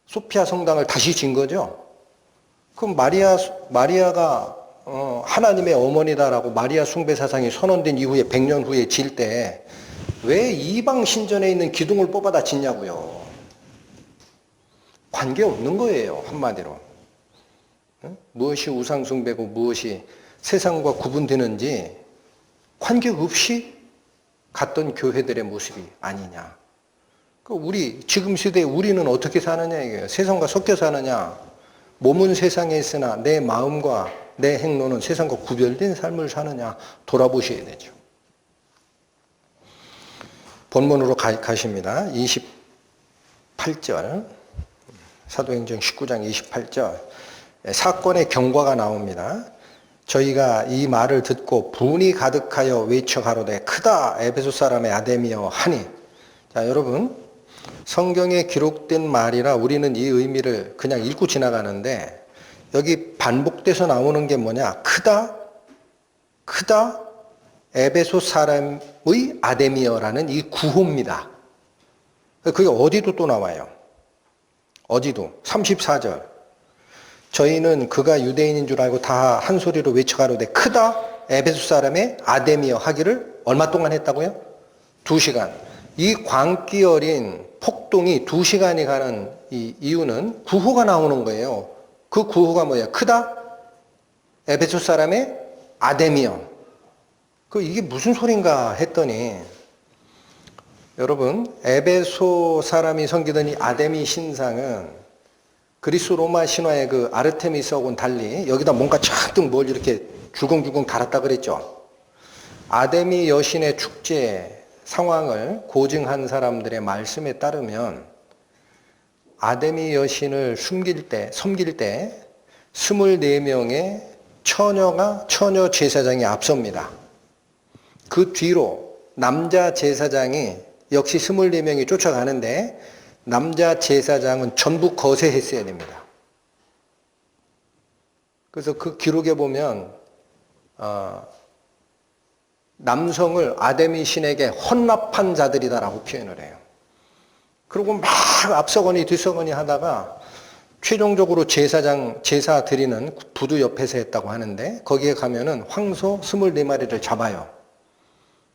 소피아 성당을 다시 진 거죠. 그럼 마리아가 하나님의 어머니다라고 마리아 숭배 사상이 선언된 이후에 100년 후에 질 때 왜 이방 신전에 있는 기둥을 뽑아다 짓냐고요. 관계없는 거예요, 한마디로. 무엇이 우상 숭배고 무엇이 세상과 구분되는지 관계없이 갔던 교회들의 모습이 아니냐. 우리 지금 시대에 우리는 어떻게 사느냐 이게요. 세상과 섞여 사느냐. 몸은 세상에 있으나 내 마음과 내 행로는 세상과 구별된 삶을 사느냐 돌아보셔야 되죠. 본문으로 가십니다. 28절 사도행전 19장 28절 사건의 경과가 나옵니다. 저희가 이 말을 듣고 분이 가득하여 외쳐 가로되 크다 에베소 사람의 아데미여 하니. 자, 여러분 성경에 기록된 말이라 우리는 이 의미를 그냥 읽고 지나가는데 여기 반복돼서 나오는 게 뭐냐? 크다 에베소 사람의 아데미어라는 이 구호입니다. 그게 어디도 또 나와요. 어디도 34절 저희는 그가 유대인인 줄 알고 다 한 소리로 외쳐가로되 크다 에베소 사람의 아데미어 하기를 얼마 동안 했다고요? 2시간. 이 광기 어린 폭동이 2시간이 가는 이 이유는 구호가 나오는 거예요. 그 구호가 뭐예요? 크다 에베소 사람의 아데미어. 이게 무슨 소린가 했더니 여러분 에베소 사람이 섬기던 이 아데미 신상은 그리스 로마 신화의 그 아르테미스하고는 달리 여기다 뭔가 잔뜩 뭘 이렇게 줄궁줄궁 달았다 그랬죠. 아데미 여신의 축제 상황을 고증한 사람들의 말씀에 따르면 아데미 여신을 섬길 때 24명의 처녀 제사장이 앞섭니다. 그 뒤로 남자 제사장이 역시 24명이 쫓아가는데 남자 제사장은 전부 거세했어야 됩니다. 그래서 그 기록에 보면 남성을 아데미 신에게 헌납한 자들이다라고 표현을 해요. 그리고 막 앞서거니 뒤서거니 하다가 최종적으로 제사 드리는 부두 옆에서 했다고 하는데 거기에 가면은 황소 24마리를 잡아요.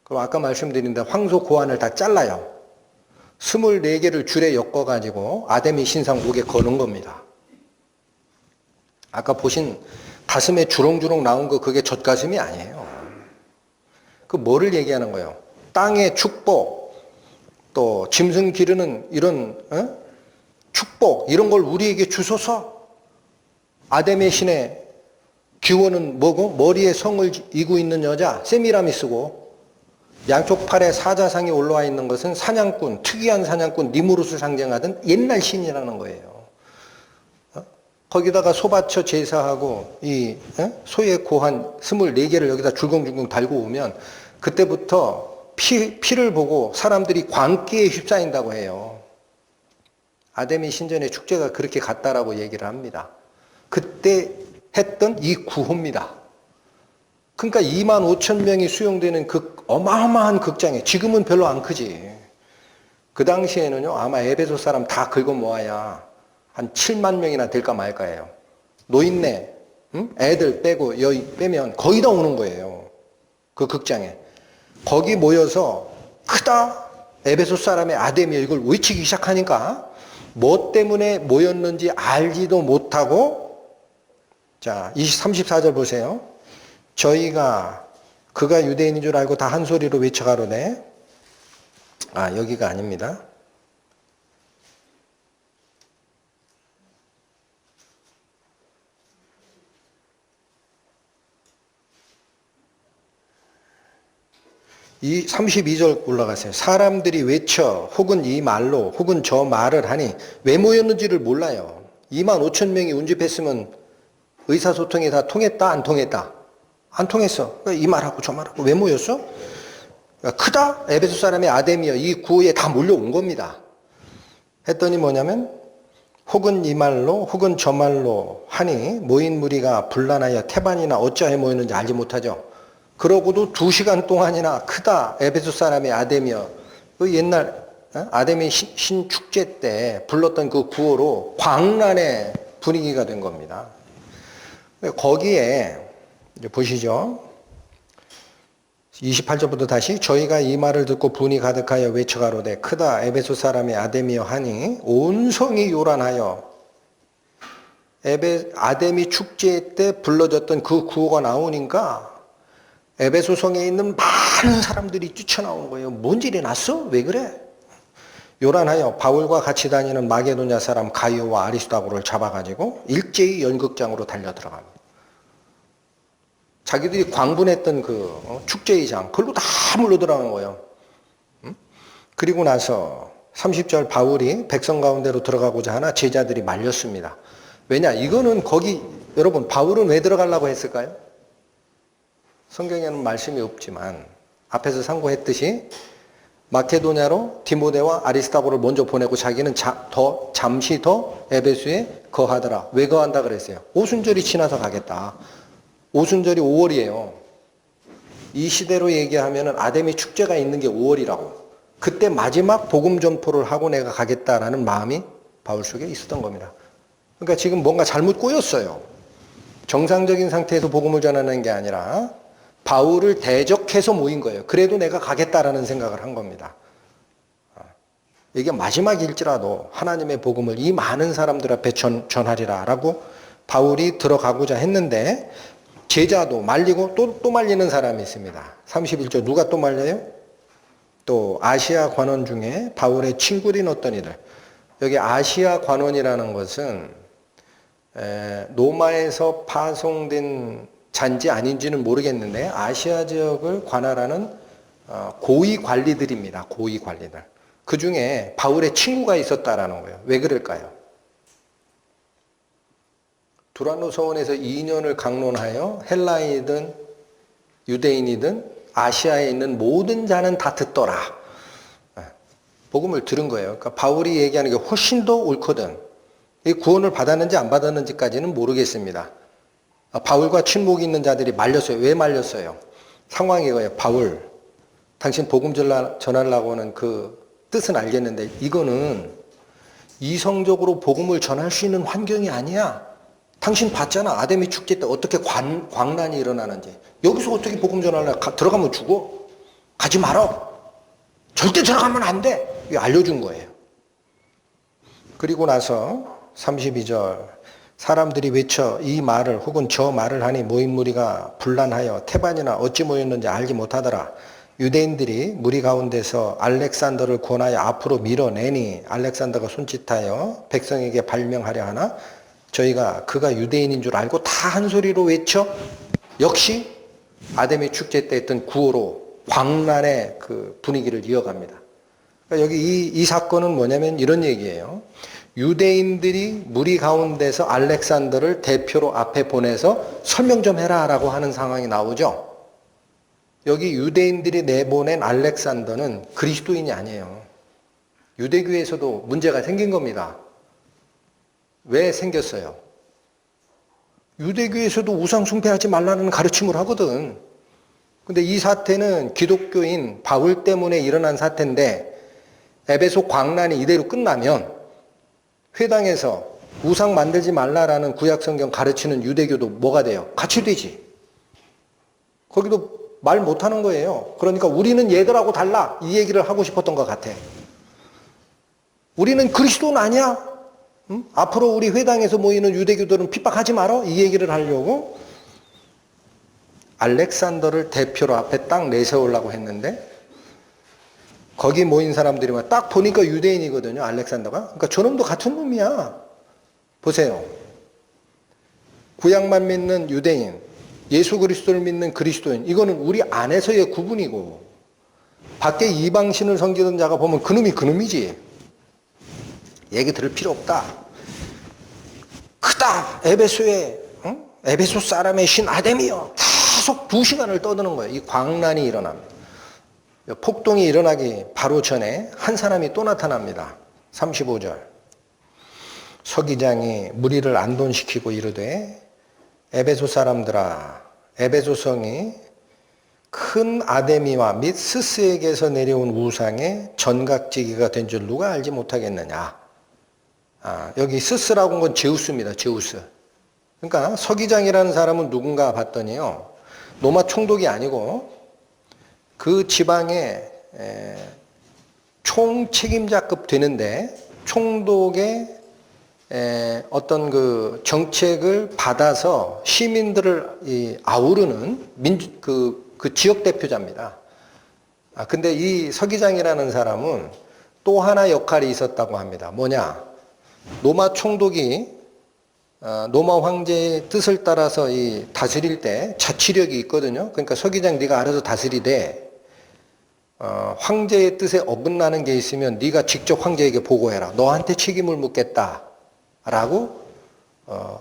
그럼 아까 말씀드린 대로 황소 고환을 다 잘라요. 24개를 줄에 엮어가지고 아데미 신상 목에 거는 겁니다. 아까 보신 가슴에 주렁주렁 나온 거 그게 젖가슴이 아니에요. 그 뭐를 얘기하는 거예요? 땅의 축복, 또 짐승 기르는 이런 축복 이런 걸 우리에게 주소서. 아데미 신의 기원은 뭐고? 머리에 성을 이고 있는 여자 세미라미스고 양쪽 팔에 사자상이 올라와 있는 것은 사냥꾼, 특이한 사냥꾼 니무롯을 상징하던 옛날 신이라는 거예요. 거기다가 소바쳐 제사하고 이 소의 고한 24개를 여기다 줄궁줄궁 달고 오면 그때부터 피를 보고 사람들이 광기에 휩싸인다고 해요. 아데미 신전의 축제가 그렇게 갔다라고 얘기를 합니다. 그때 했던 이 구호입니다. 그러니까 25,000명이 수용되는 그 어마어마한 극장에, 지금은 별로 안 크지. 그 당시에는요, 아마 에베소 사람 다 긁어 모아야 한 7만 명이나 될까 말까예요. 노인네, 애들 빼고 여기 빼면 거의 다 오는 거예요. 그 극장에. 거기 모여서 크다 에베소 사람의 아데미여 이걸 외치기 시작하니까 뭐 때문에 모였는지 알지도 못하고, 자, 34절 보세요. 저희가 그가 유대인인 줄 알고 다 한 소리로 외쳐가로되, 여기가 아닙니다. 이 32절 올라가세요. 사람들이 외쳐 혹은 이 말로 혹은 저 말을 하니 왜 모였는지를 몰라요. 25,000명이 운집했으면 의사소통이 다 통했다 안 통했다? 안 통했어. 이 말하고 저 말하고 왜 모였어? 크다 에베소 사람의 아데미여 이 구호에 다 몰려온 겁니다. 했더니 뭐냐면 혹은 이 말로 혹은 저 말로 하니 모인 무리가 분란하여 태반이나 어찌하여 모였는지 알지 못하죠. 그러고도 2시간 동안이나 크다 에베소 사람의 아데미여, 그 옛날 아데미 신축제 때 불렀던 그 구호로 광란의 분위기가 된 겁니다. 거기에 이제 보시죠. 28절부터 다시 저희가 이 말을 듣고 분이 가득하여 외쳐가로되 크다 에베소 사람의 아데미여 하니 온 성이 요란하여, 아데미 축제 때 불러졌던 그 구호가 나오니까 에베소 성에 있는 많은 사람들이 뛰쳐나온 거예요. 뭔 일이 났어? 왜 그래? 요란하여 바울과 같이 다니는 마게도냐 사람 가이오와 아리스도고를 잡아가지고 일제히 연극장으로 달려들어갑니다. 자기들이 광분했던 그 축제의장, 그걸로 다 물러들어간 거예요. 그리고 나서 30절 바울이 백성 가운데로 들어가고자 하나 제자들이 말렸습니다. 왜냐? 이거는 거기, 여러분, 바울은 왜 들어가려고 했을까요? 성경에는 말씀이 없지만 앞에서 상고했듯이 마케도냐로 디모데와 아리스다고를 먼저 보내고 자기는 잠시 더 에베소에 거하더라. 왜 거한다 그랬어요? 오순절이 지나서 가겠다. 오순절이 5월이에요. 이 시대로 얘기하면 아데미 축제가 있는 게 5월이라고. 그때 마지막 복음 전포를 하고 내가 가겠다라는 마음이 바울 속에 있었던 겁니다. 그러니까 지금 뭔가 잘못 꼬였어요. 정상적인 상태에서 복음을 전하는 게 아니라 바울을 대적해서 모인 거예요. 그래도 내가 가겠다라는 생각을 한 겁니다. 이게 마지막일지라도 하나님의 복음을 이 많은 사람들 앞에 전하리라 라고 바울이 들어가고자 했는데, 제자도 말리고 또 말리는 사람이 있습니다. 31절 누가 또 말려요? 또 아시아 관원 중에 바울의 친구인 어떤 이들. 여기 아시아 관원이라는 것은 로마에서 파송된 잔지 아닌지는 모르겠는데 아시아 지역을 관할하는 고위 관리들입니다. 고위 관리들. 그 중에 바울의 친구가 있었다라는 거예요. 왜 그럴까요? 두란노 서원에서 2년을 강론하여 헬라인이든 유대인이든 아시아에 있는 모든 자는 다 듣더라. 복음을 들은 거예요. 그러니까 바울이 얘기하는 게 훨씬 더 옳거든. 이 구원을 받았는지 안 받았는지까지는 모르겠습니다. 바울과 친목이 있는 자들이 말렸어요. 왜 말렸어요? 상황이 이거예요. 바울, 당신 복음 전하려고 하는 그 뜻은 알겠는데 이거는 이성적으로 복음을 전할 수 있는 환경이 아니야. 당신 봤잖아. 아데미 축제 때 어떻게 광란이 일어나는지. 여기서 어떻게 복음 전하려고 들어가면 죽어. 가지 말어. 절대 들어가면 안 돼. 이거 알려준 거예요. 그리고 나서 32절 사람들이 외쳐 이 말을 혹은 저 말을 하니 모인 무리가 분란하여 태반이나 어찌 모였는지 알지 못하더라. 유대인들이 무리 가운데서 알렉산더를 권하여 앞으로 밀어내니 알렉산더가 손짓하여 백성에게 발명하려 하나 저희가 그가 유대인인 줄 알고 다 한 소리로 외쳐 역시 아데미 축제 때 했던 구호로 광란의 그 분위기를 이어갑니다. 그러니까 여기 이 사건은 뭐냐면 이런 얘기예요. 유대인들이 무리 가운데서 알렉산더를 대표로 앞에 보내서 설명 좀 해라 라고 하는 상황이 나오죠. 여기 유대인들이 내보낸 알렉산더는 그리스도인이 아니에요. 유대교에서도 문제가 생긴 겁니다. 왜 생겼어요? 유대교에서도 우상 숭배하지 말라는 가르침을 하거든. 근데 이 사태는 기독교인 바울 때문에 일어난 사태인데 에베소 광란이 이대로 끝나면 회당에서 우상 만들지 말라라는 구약성경 가르치는 유대교도 뭐가 돼요? 같이 되지. 거기도 말 못하는 거예요. 그러니까 우리는 얘들하고 달라 이 얘기를 하고 싶었던 것 같아. 우리는 그리스도는 아니야. 응? 앞으로 우리 회당에서 모이는 유대교들은 핍박하지 말어 이 얘기를 하려고 알렉산더를 대표로 앞에 딱 내세우려고 했는데 거기 모인 사람들이 딱 보니까 유대인이거든요. 알렉산더가. 그러니까 저놈도 같은 놈이야. 보세요. 구약만 믿는 유대인, 예수 그리스도를 믿는 그리스도인, 이거는 우리 안에서의 구분이고 밖에 이방신을 섬기는 자가 보면 그놈이 그놈이지. 얘기 들을 필요 없다. 크다. 에베소에 응? 에베소 사람의 신 아데미여. 계속 2시간을 떠드는 거예요. 이 광란이 일어납니다. 폭동이 일어나기 바로 전에 한 사람이 또 나타납니다. 35절. 서기장이 무리를 안돈시키고 이르되 에베소 사람들아 에베소 성이 큰 아데미와 및 스스에게서 내려온 우상의 전각지기가 된 줄 누가 알지 못하겠느냐. 여기 스스라고 한 건 제우스입니다. 제우스. 그러니까 서기장이라는 사람은 누군가 봤더니요. 로마 총독이 아니고 그 지방의 총책임자급 되는데 총독의 어떤 그 정책을 받아서 시민들을 아우르는 그 지역 대표자입니다. 근데 이 서기장이라는 사람은 또 하나 역할이 있었다고 합니다. 뭐냐? 로마 총독이 로마 황제의 뜻을 따라서 이 다스릴 때 자치력이 있거든요. 그러니까 서기장 네가 알아서 다스리되 황제의 뜻에 어긋나는 게 있으면 네가 직접 황제에게 보고해라. 너한테 책임을 묻겠다라고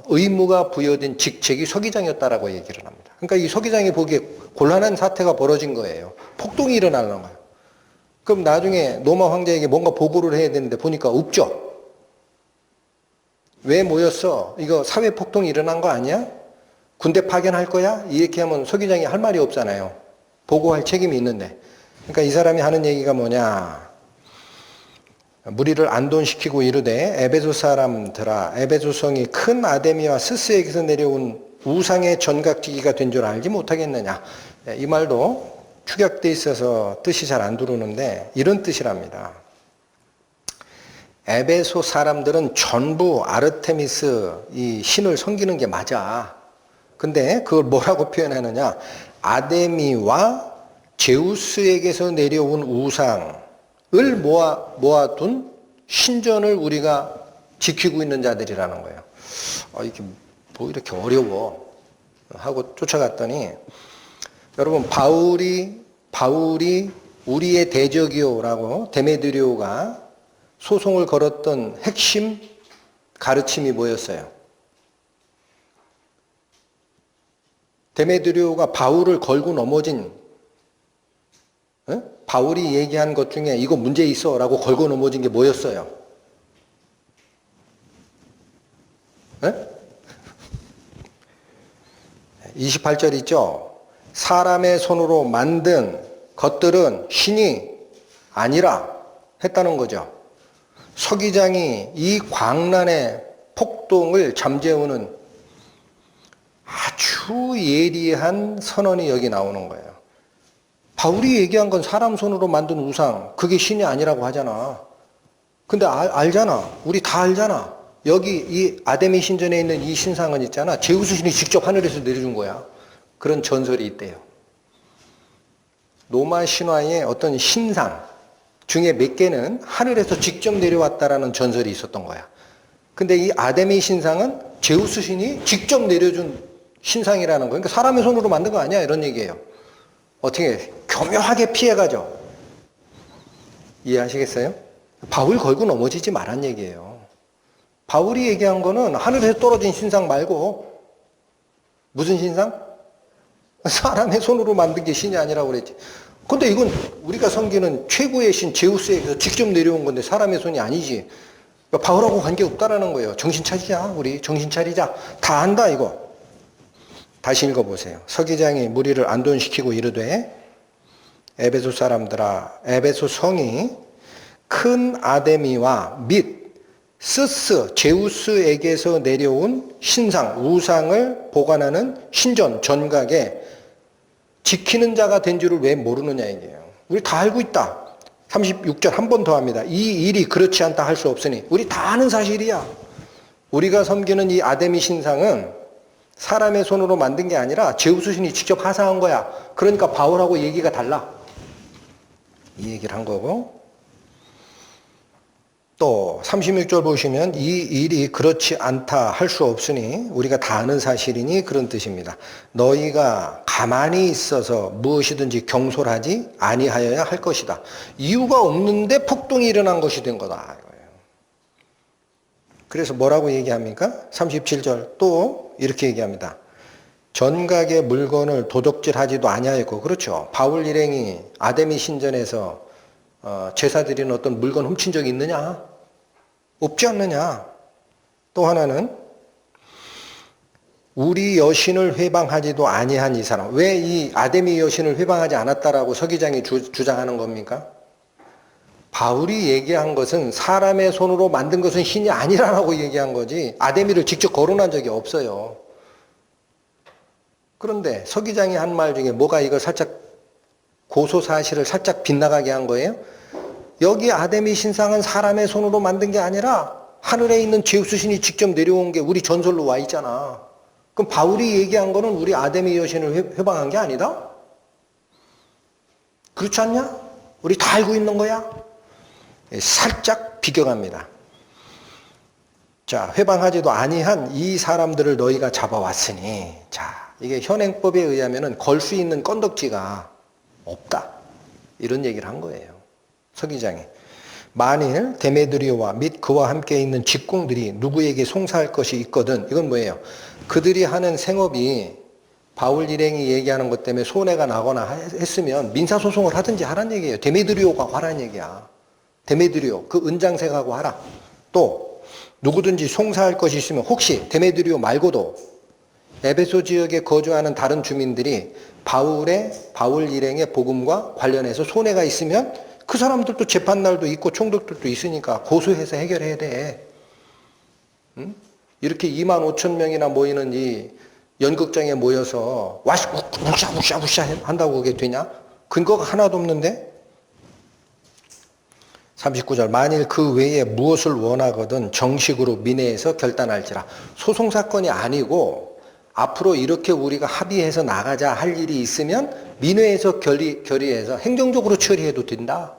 의무가 부여된 직책이 서기장이었다라고 얘기를 합니다. 그러니까 이 서기장이 보기에 곤란한 사태가 벌어진 거예요. 폭동이 일어나는 거예요. 그럼 나중에 로마 황제에게 뭔가 보고를 해야 되는데 보니까 없죠. 왜 모였어? 이거 사회폭동이 일어난 거 아니야? 군대 파견할 거야? 이렇게 하면 서기장이 할 말이 없잖아요. 보고할 책임이 있는데. 그러니까 이 사람이 하는 얘기가 뭐냐. 무리를 안돈시키고 이르되 에베소 사람들아 에베소 성이 큰 아데미와 스스에게서 내려온 우상의 전각지기가 된 줄 알지 못하겠느냐. 이 말도 축약돼 있어서 뜻이 잘 안 들어오는데 이런 뜻이랍니다. 에베소 사람들은 전부 아르테미스 이 신을 섬기는 게 맞아. 근데 그걸 뭐라고 표현하느냐. 아데미와 제우스에게서 내려온 우상을 모아둔 신전을 우리가 지키고 있는 자들이라는 거예요. 이게 뭐 이렇게 어려워 하고 쫓아갔더니 여러분 바울이 우리의 대적이요라고 데메드리오가 소송을 걸었던 핵심 가르침이 뭐였어요? 데메드리오가 바울을 걸고 넘어진 바울이 얘기한 것 중에 이거 문제 있어 라고 걸고 넘어진 게 뭐였어요? 28절 있죠? 사람의 손으로 만든 것들은 신이 아니라 했다는 거죠. 서기장이 이 광란의 폭동을 잠재우는 아주 예리한 선언이 여기 나오는 거예요. 바울이 얘기한 건 사람 손으로 만든 우상, 그게 신이 아니라고 하잖아. 근데 알잖아. 우리 다 알잖아. 여기 이 아데미 신전에 있는 이 신상은 있잖아. 제우스 신이 직접 하늘에서 내려준 거야. 그런 전설이 있대요. 로마 신화의 어떤 신상 중에 몇 개는 하늘에서 직접 내려왔다라는 전설이 있었던 거야. 근데 이 아데미 신상은 제우스 신이 직접 내려준 신상이라는 거야. 그러니까 사람의 손으로 만든 거 아니야. 이런 얘기예요. 어떻게 교묘하게 피해가죠. 이해하시겠어요? 바울 걸고 넘어지지 말란 얘기예요. 바울이 얘기한 거는 하늘에서 떨어진 신상 말고 무슨 신상? 사람의 손으로 만든 게 신이 아니라고 그랬지. 근데 이건 우리가 섬기는 최고의 신 제우스에게서 직접 내려온 건데 사람의 손이 아니지. 바울하고 관계없다라는 거예요. 정신 차리자. 우리 정신 차리자. 다 안다 이거. 다시 읽어보세요. 서기장이 무리를 안돈시키고 이르되 에베소 사람들아 에베소 성이 큰 아데미와 및 스스 제우스에게서 내려온 신상 우상을 보관하는 신전 전각에 지키는 자가 된 줄을 왜 모르느냐 이게요. 우리 다 알고 있다. 36절 한 번 더 합니다. 이 일이 그렇지 않다 할 수 없으니 우리 다 아는 사실이야. 우리가 섬기는 이 아데미 신상은 사람의 손으로 만든 게 아니라 제우스 신이 직접 하사한 거야. 그러니까 바울하고 얘기가 달라. 이 얘기를 한 거고. 또 36절 보시면 이 일이 그렇지 않다 할 수 없으니 우리가 다 아는 사실이니 그런 뜻입니다. 너희가 가만히 있어서 무엇이든지 경솔하지 아니하여야 할 것이다. 이유가 없는데 폭동이 일어난 것이 된 거다. 그래서 뭐라고 얘기합니까? 37절 또 이렇게 얘기합니다. 전각의 물건을 도적질하지도 아니하였고 그렇죠. 바울 일행이 아데미 신전에서 제사 드리는 어떤 물건 훔친 적이 있느냐? 없지 않느냐? 또 하나는 우리 여신을 회방하지도 아니한 이 사람. 왜 이 아데미 여신을 회방하지 않았다라고 서기장이 주장하는 겁니까? 바울이 얘기한 것은 사람의 손으로 만든 것은 신이 아니라고 얘기한 거지 아데미를 직접 거론한 적이 없어요. 그런데 서기장이 한 말 중에 뭐가 이걸 살짝 고소 사실을 살짝 빗나가게 한 거예요? 여기 아데미 신상은 사람의 손으로 만든 게 아니라 하늘에 있는 제우스 신이 직접 내려온 게 우리 전설로 와 있잖아. 그럼 바울이 얘기한 거는 우리 아데미 여신을 회방한 게 아니다? 그렇지 않냐? 우리 다 알고 있는 거야? 살짝 비껴갑니다. 자, 회방하지도 아니한 이 사람들을 너희가 잡아왔으니, 자, 이게 현행법에 의하면은 걸 수 있는 건덕지가 없다. 이런 얘기를 한 거예요. 서기장이. 만일 데메드리오와 및 그와 함께 있는 직공들이 누구에게 송사할 것이 있거든, 이건 뭐예요? 그들이 하는 생업이 바울 일행이 얘기하는 것 때문에 손해가 나거나 했으면 민사소송을 하든지 하란 얘기예요. 데메드리오가 하란 얘기야. 데메드리오, 그 은장색하고 하라. 또 누구든지 송사할 것이 있으면 혹시 데메드리오 말고도 에베소 지역에 거주하는 다른 주민들이 바울 일행의 복음과 관련해서 손해가 있으면 그 사람들도 재판날도 있고 총독들도 있으니까 고소해서 해결해야 돼. 응? 이렇게 2만 5천 명이나 모이는 이 연극장에 모여서 우샤 한다고 그게 되냐? 근거가 하나도 없는데? 39절 만일 그 외에 무엇을 원하거든 정식으로 민회에서 결단할지라. 소송사건이 아니고 앞으로 이렇게 우리가 합의해서 나가자 할 일이 있으면 민회에서 결의해서 행정적으로 처리해도 된다.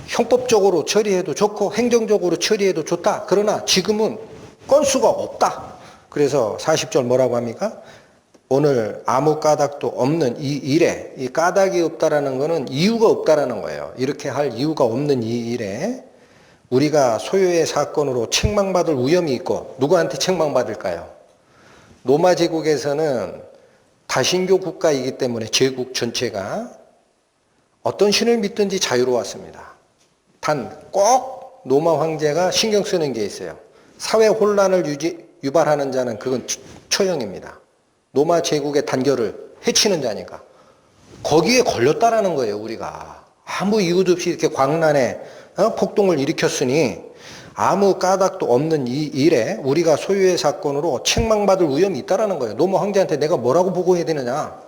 형법적으로 처리해도 좋고 행정적으로 처리해도 좋다. 그러나 지금은 건수가 없다. 그래서 40절 뭐라고 합니까? 오늘 아무 까닭도 없는 이 일에, 이 까닭이 없다라는 것은 이유가 없다라는 거예요. 이렇게 할 이유가 없는 이 일에 우리가 소요의 사건으로 책망받을 위험이 있고, 누구한테 책망받을까요? 로마 제국에서는 다신교 국가이기 때문에 제국 전체가 어떤 신을 믿든지 자유로웠습니다. 단 꼭 로마 황제가 신경 쓰는 게 있어요. 사회 혼란을 유발하는 자는 그건 처형입니다. 로마 제국의 단결을 해치는 자니까. 거기에 걸렸다라는 거예요, 우리가. 아무 이유도 없이 이렇게 광란에 폭동을 일으켰으니 아무 까닭도 없는 이 일에 우리가 소유의 사건으로 책망받을 위험이 있다라는 거예요. 로마 황제한테 내가 뭐라고 보고해야 되느냐?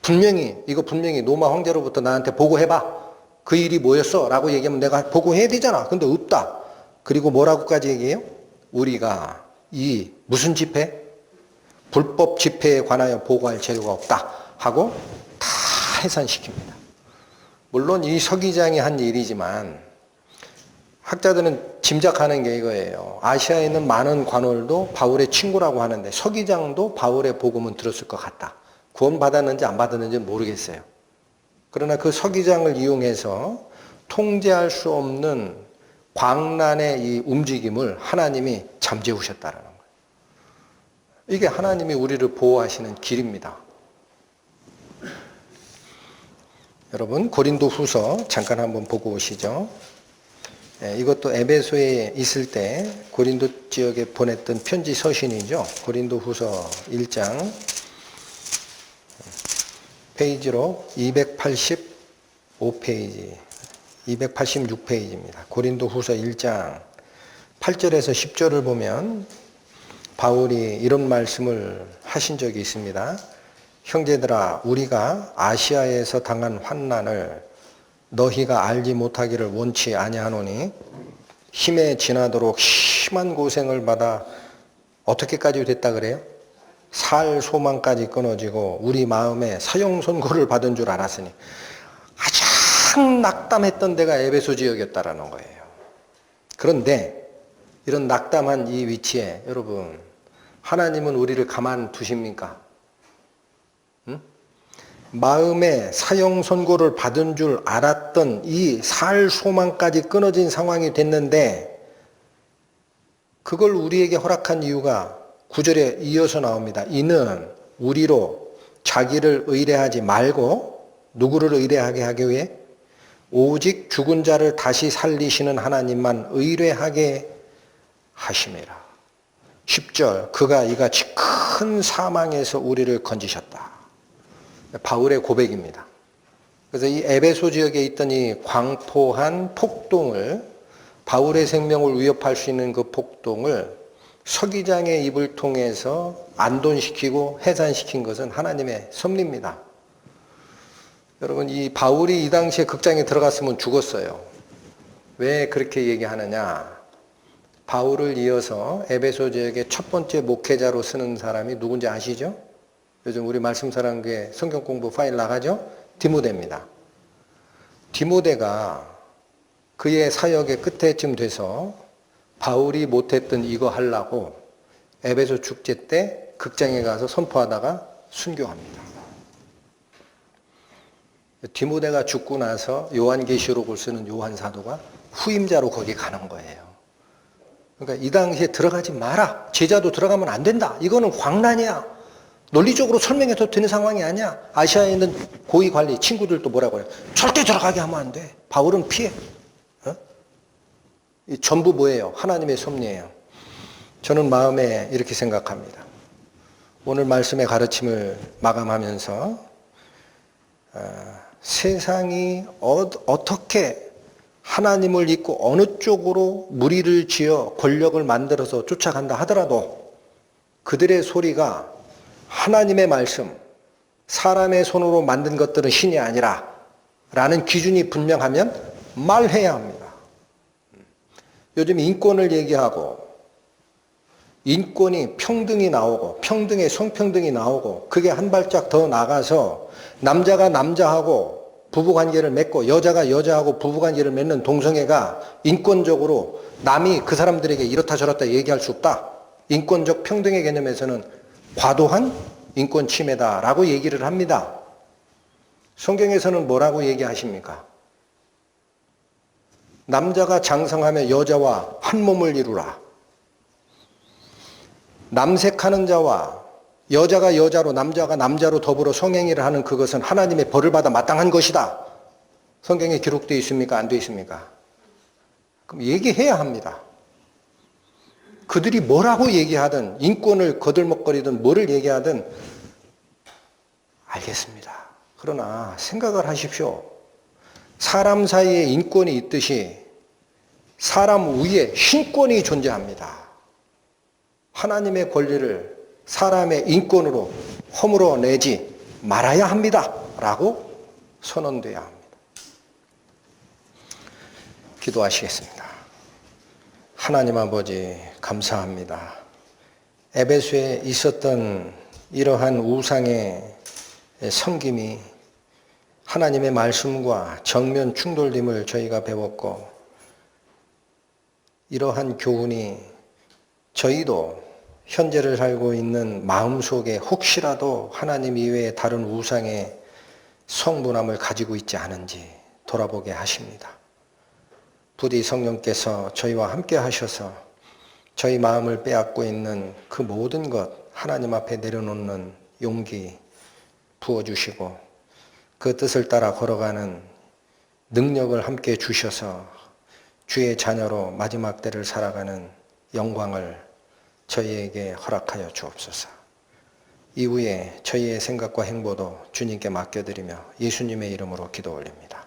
분명히 로마 황제로부터 나한테 보고해봐. 그 일이 뭐였어? 라고 얘기하면 내가 보고해야 되잖아. 근데 없다. 그리고 뭐라고까지 얘기해요? 우리가 이 무슨 집회? 불법 집회에 관하여 보고할 재료가 없다 하고 다 해산시킵니다. 물론 이 서기장이 한 일이지만 학자들은 짐작하는 게 이거예요. 아시아에 있는 많은 관원도 바울의 친구라고 하는데 서기장도 바울의 복음은 들었을 것 같다. 구원받았는지 안 받았는지 모르겠어요. 그러나 그 서기장을 이용해서 통제할 수 없는 광란의 이 움직임을 하나님이 잠재우셨다라는 거예요. 이게 하나님이 우리를 보호하시는 길입니다. 여러분 고린도 후서 잠깐 한번 보고 오시죠. 이것도 에베소에 있을 때 고린도 지역에 보냈던 편지 서신이죠. 고린도 후서 1장 페이지로 285페이지 286페이지입니다. 고린도 후서 1장 8절에서 10절을 보면 바울이 이런 말씀을 하신 적이 있습니다. 형제들아, 우리가 아시아에서 당한 환난을 너희가 알지 못하기를 원치 아니하노니 힘에 지나도록 심한 고생을 받아 어떻게까지 됐다 그래요? 살 소망까지 끊어지고 우리 마음에 사형선고를 받은 줄 알았으니 가장 낙담했던 데가 에베소 지역이었다라는 거예요. 그런데 이런 낙담한 이 위치에 여러분, 하나님은 우리를 가만두십니까? 마음에 사형 선고를 받은 줄 알았던 이 살 소망까지 끊어진 상황이 됐는데 그걸 우리에게 허락한 이유가 9절에 이어서 나옵니다. 이는 우리로 자기를 의뢰하지 말고 누구를 의뢰하게 하기 위해 오직 죽은 자를 다시 살리시는 하나님만 의뢰하게 하심이라. 10절 그가 이같이 큰 사망에서 우리를 건지셨다. 바울의 고백입니다. 그래서 이 에베소 지역에 있던 이 광포한 폭동을 바울의 생명을 위협할 수 있는 그 폭동을 서기장의 입을 통해서 안돈시키고 해산시킨 것은 하나님의 섭리입니다. 여러분 이 바울이 이 당시에 극장에 들어갔으면 죽었어요. 왜 그렇게 얘기하느냐? 바울을 이어서 에베소 지역의 첫 번째 목회자로 쓰는 사람이 누군지 아시죠? 요즘 우리 말씀사랑교회 성경 공부 파일 나가죠? 디모데입니다. 디모데가 그의 사역의 끝에쯤 돼서 바울이 못했던 이거 하려고 에베소 축제 때 극장에 가서 선포하다가 순교합니다. 디모데가 죽고 나서 요한계시록을 쓰는 요한 사도가 후임자로 거기 가는 거예요. 그러니까 이 당시에 들어가지 마라. 제자도 들어가면 안 된다. 이거는 광란이야. 논리적으로 설명해도 되는 상황이 아니야. 아시아에 있는 고위 관리 친구들도 뭐라고 해요? 절대 들어가게 하면 안 돼. 바울은 피해. 이 전부 뭐예요? 하나님의 섭리예요. 저는 마음에 이렇게 생각합니다. 오늘 말씀의 가르침을 마감하면서 세상이 어떻게 하나님을 잊고 어느 쪽으로 무리를 지어 권력을 만들어서 쫓아간다 하더라도 그들의 소리가 하나님의 말씀, 사람의 손으로 만든 것들은 신이 아니라 라는 기준이 분명하면 말해야 합니다. 요즘 인권을 얘기하고 인권이 평등이 나오고 평등의 성평등이 나오고 그게 한 발짝 더 나가서 남자가 남자하고 부부관계를 맺고 여자가 여자하고 부부관계를 맺는 동성애가 인권적으로 남이 그 사람들에게 이렇다 저렇다 얘기할 수 없다. 인권적 평등의 개념에서는 과도한 인권 침해다라고 얘기를 합니다. 성경에서는 뭐라고 얘기하십니까? 남자가 장성하며 여자와 한 몸을 이루라. 남색하는 자와 여자가 여자로 남자가 남자로 더불어 성행위를 하는 그것은 하나님의 벌을 받아 마땅한 것이다. 성경에 기록되어 있습니까? 안 되어 있습니까? 그럼 얘기해야 합니다. 그들이 뭐라고 얘기하든 인권을 거들먹거리든 뭐를 얘기하든 알겠습니다. 그러나 생각을 하십시오. 사람 사이에 인권이 있듯이 사람 위에 신권이 존재합니다. 하나님의 권리를 사람의 인권으로 허물어내지 말아야 합니다. 라고 선언돼야 합니다. 기도하시겠습니다. 하나님 아버지 감사합니다. 에베소에 있었던 이러한 우상의 섬김이 하나님의 말씀과 정면 충돌됨을 저희가 배웠고 이러한 교훈이 저희도 현재를 살고 있는 마음속에 혹시라도 하나님 이외에 다른 우상의 성분함을 가지고 있지 않은지 돌아보게 하십니다. 부디 성령께서 저희와 함께 하셔서 저희 마음을 빼앗고 있는 그 모든 것 하나님 앞에 내려놓는 용기 부어주시고 그 뜻을 따라 걸어가는 능력을 함께 주셔서 주의 자녀로 마지막 때를 살아가는 영광을 저희에게 허락하여 주옵소서. 이후에 저희의 생각과 행보도 주님께 맡겨드리며 예수님의 이름으로 기도 올립니다.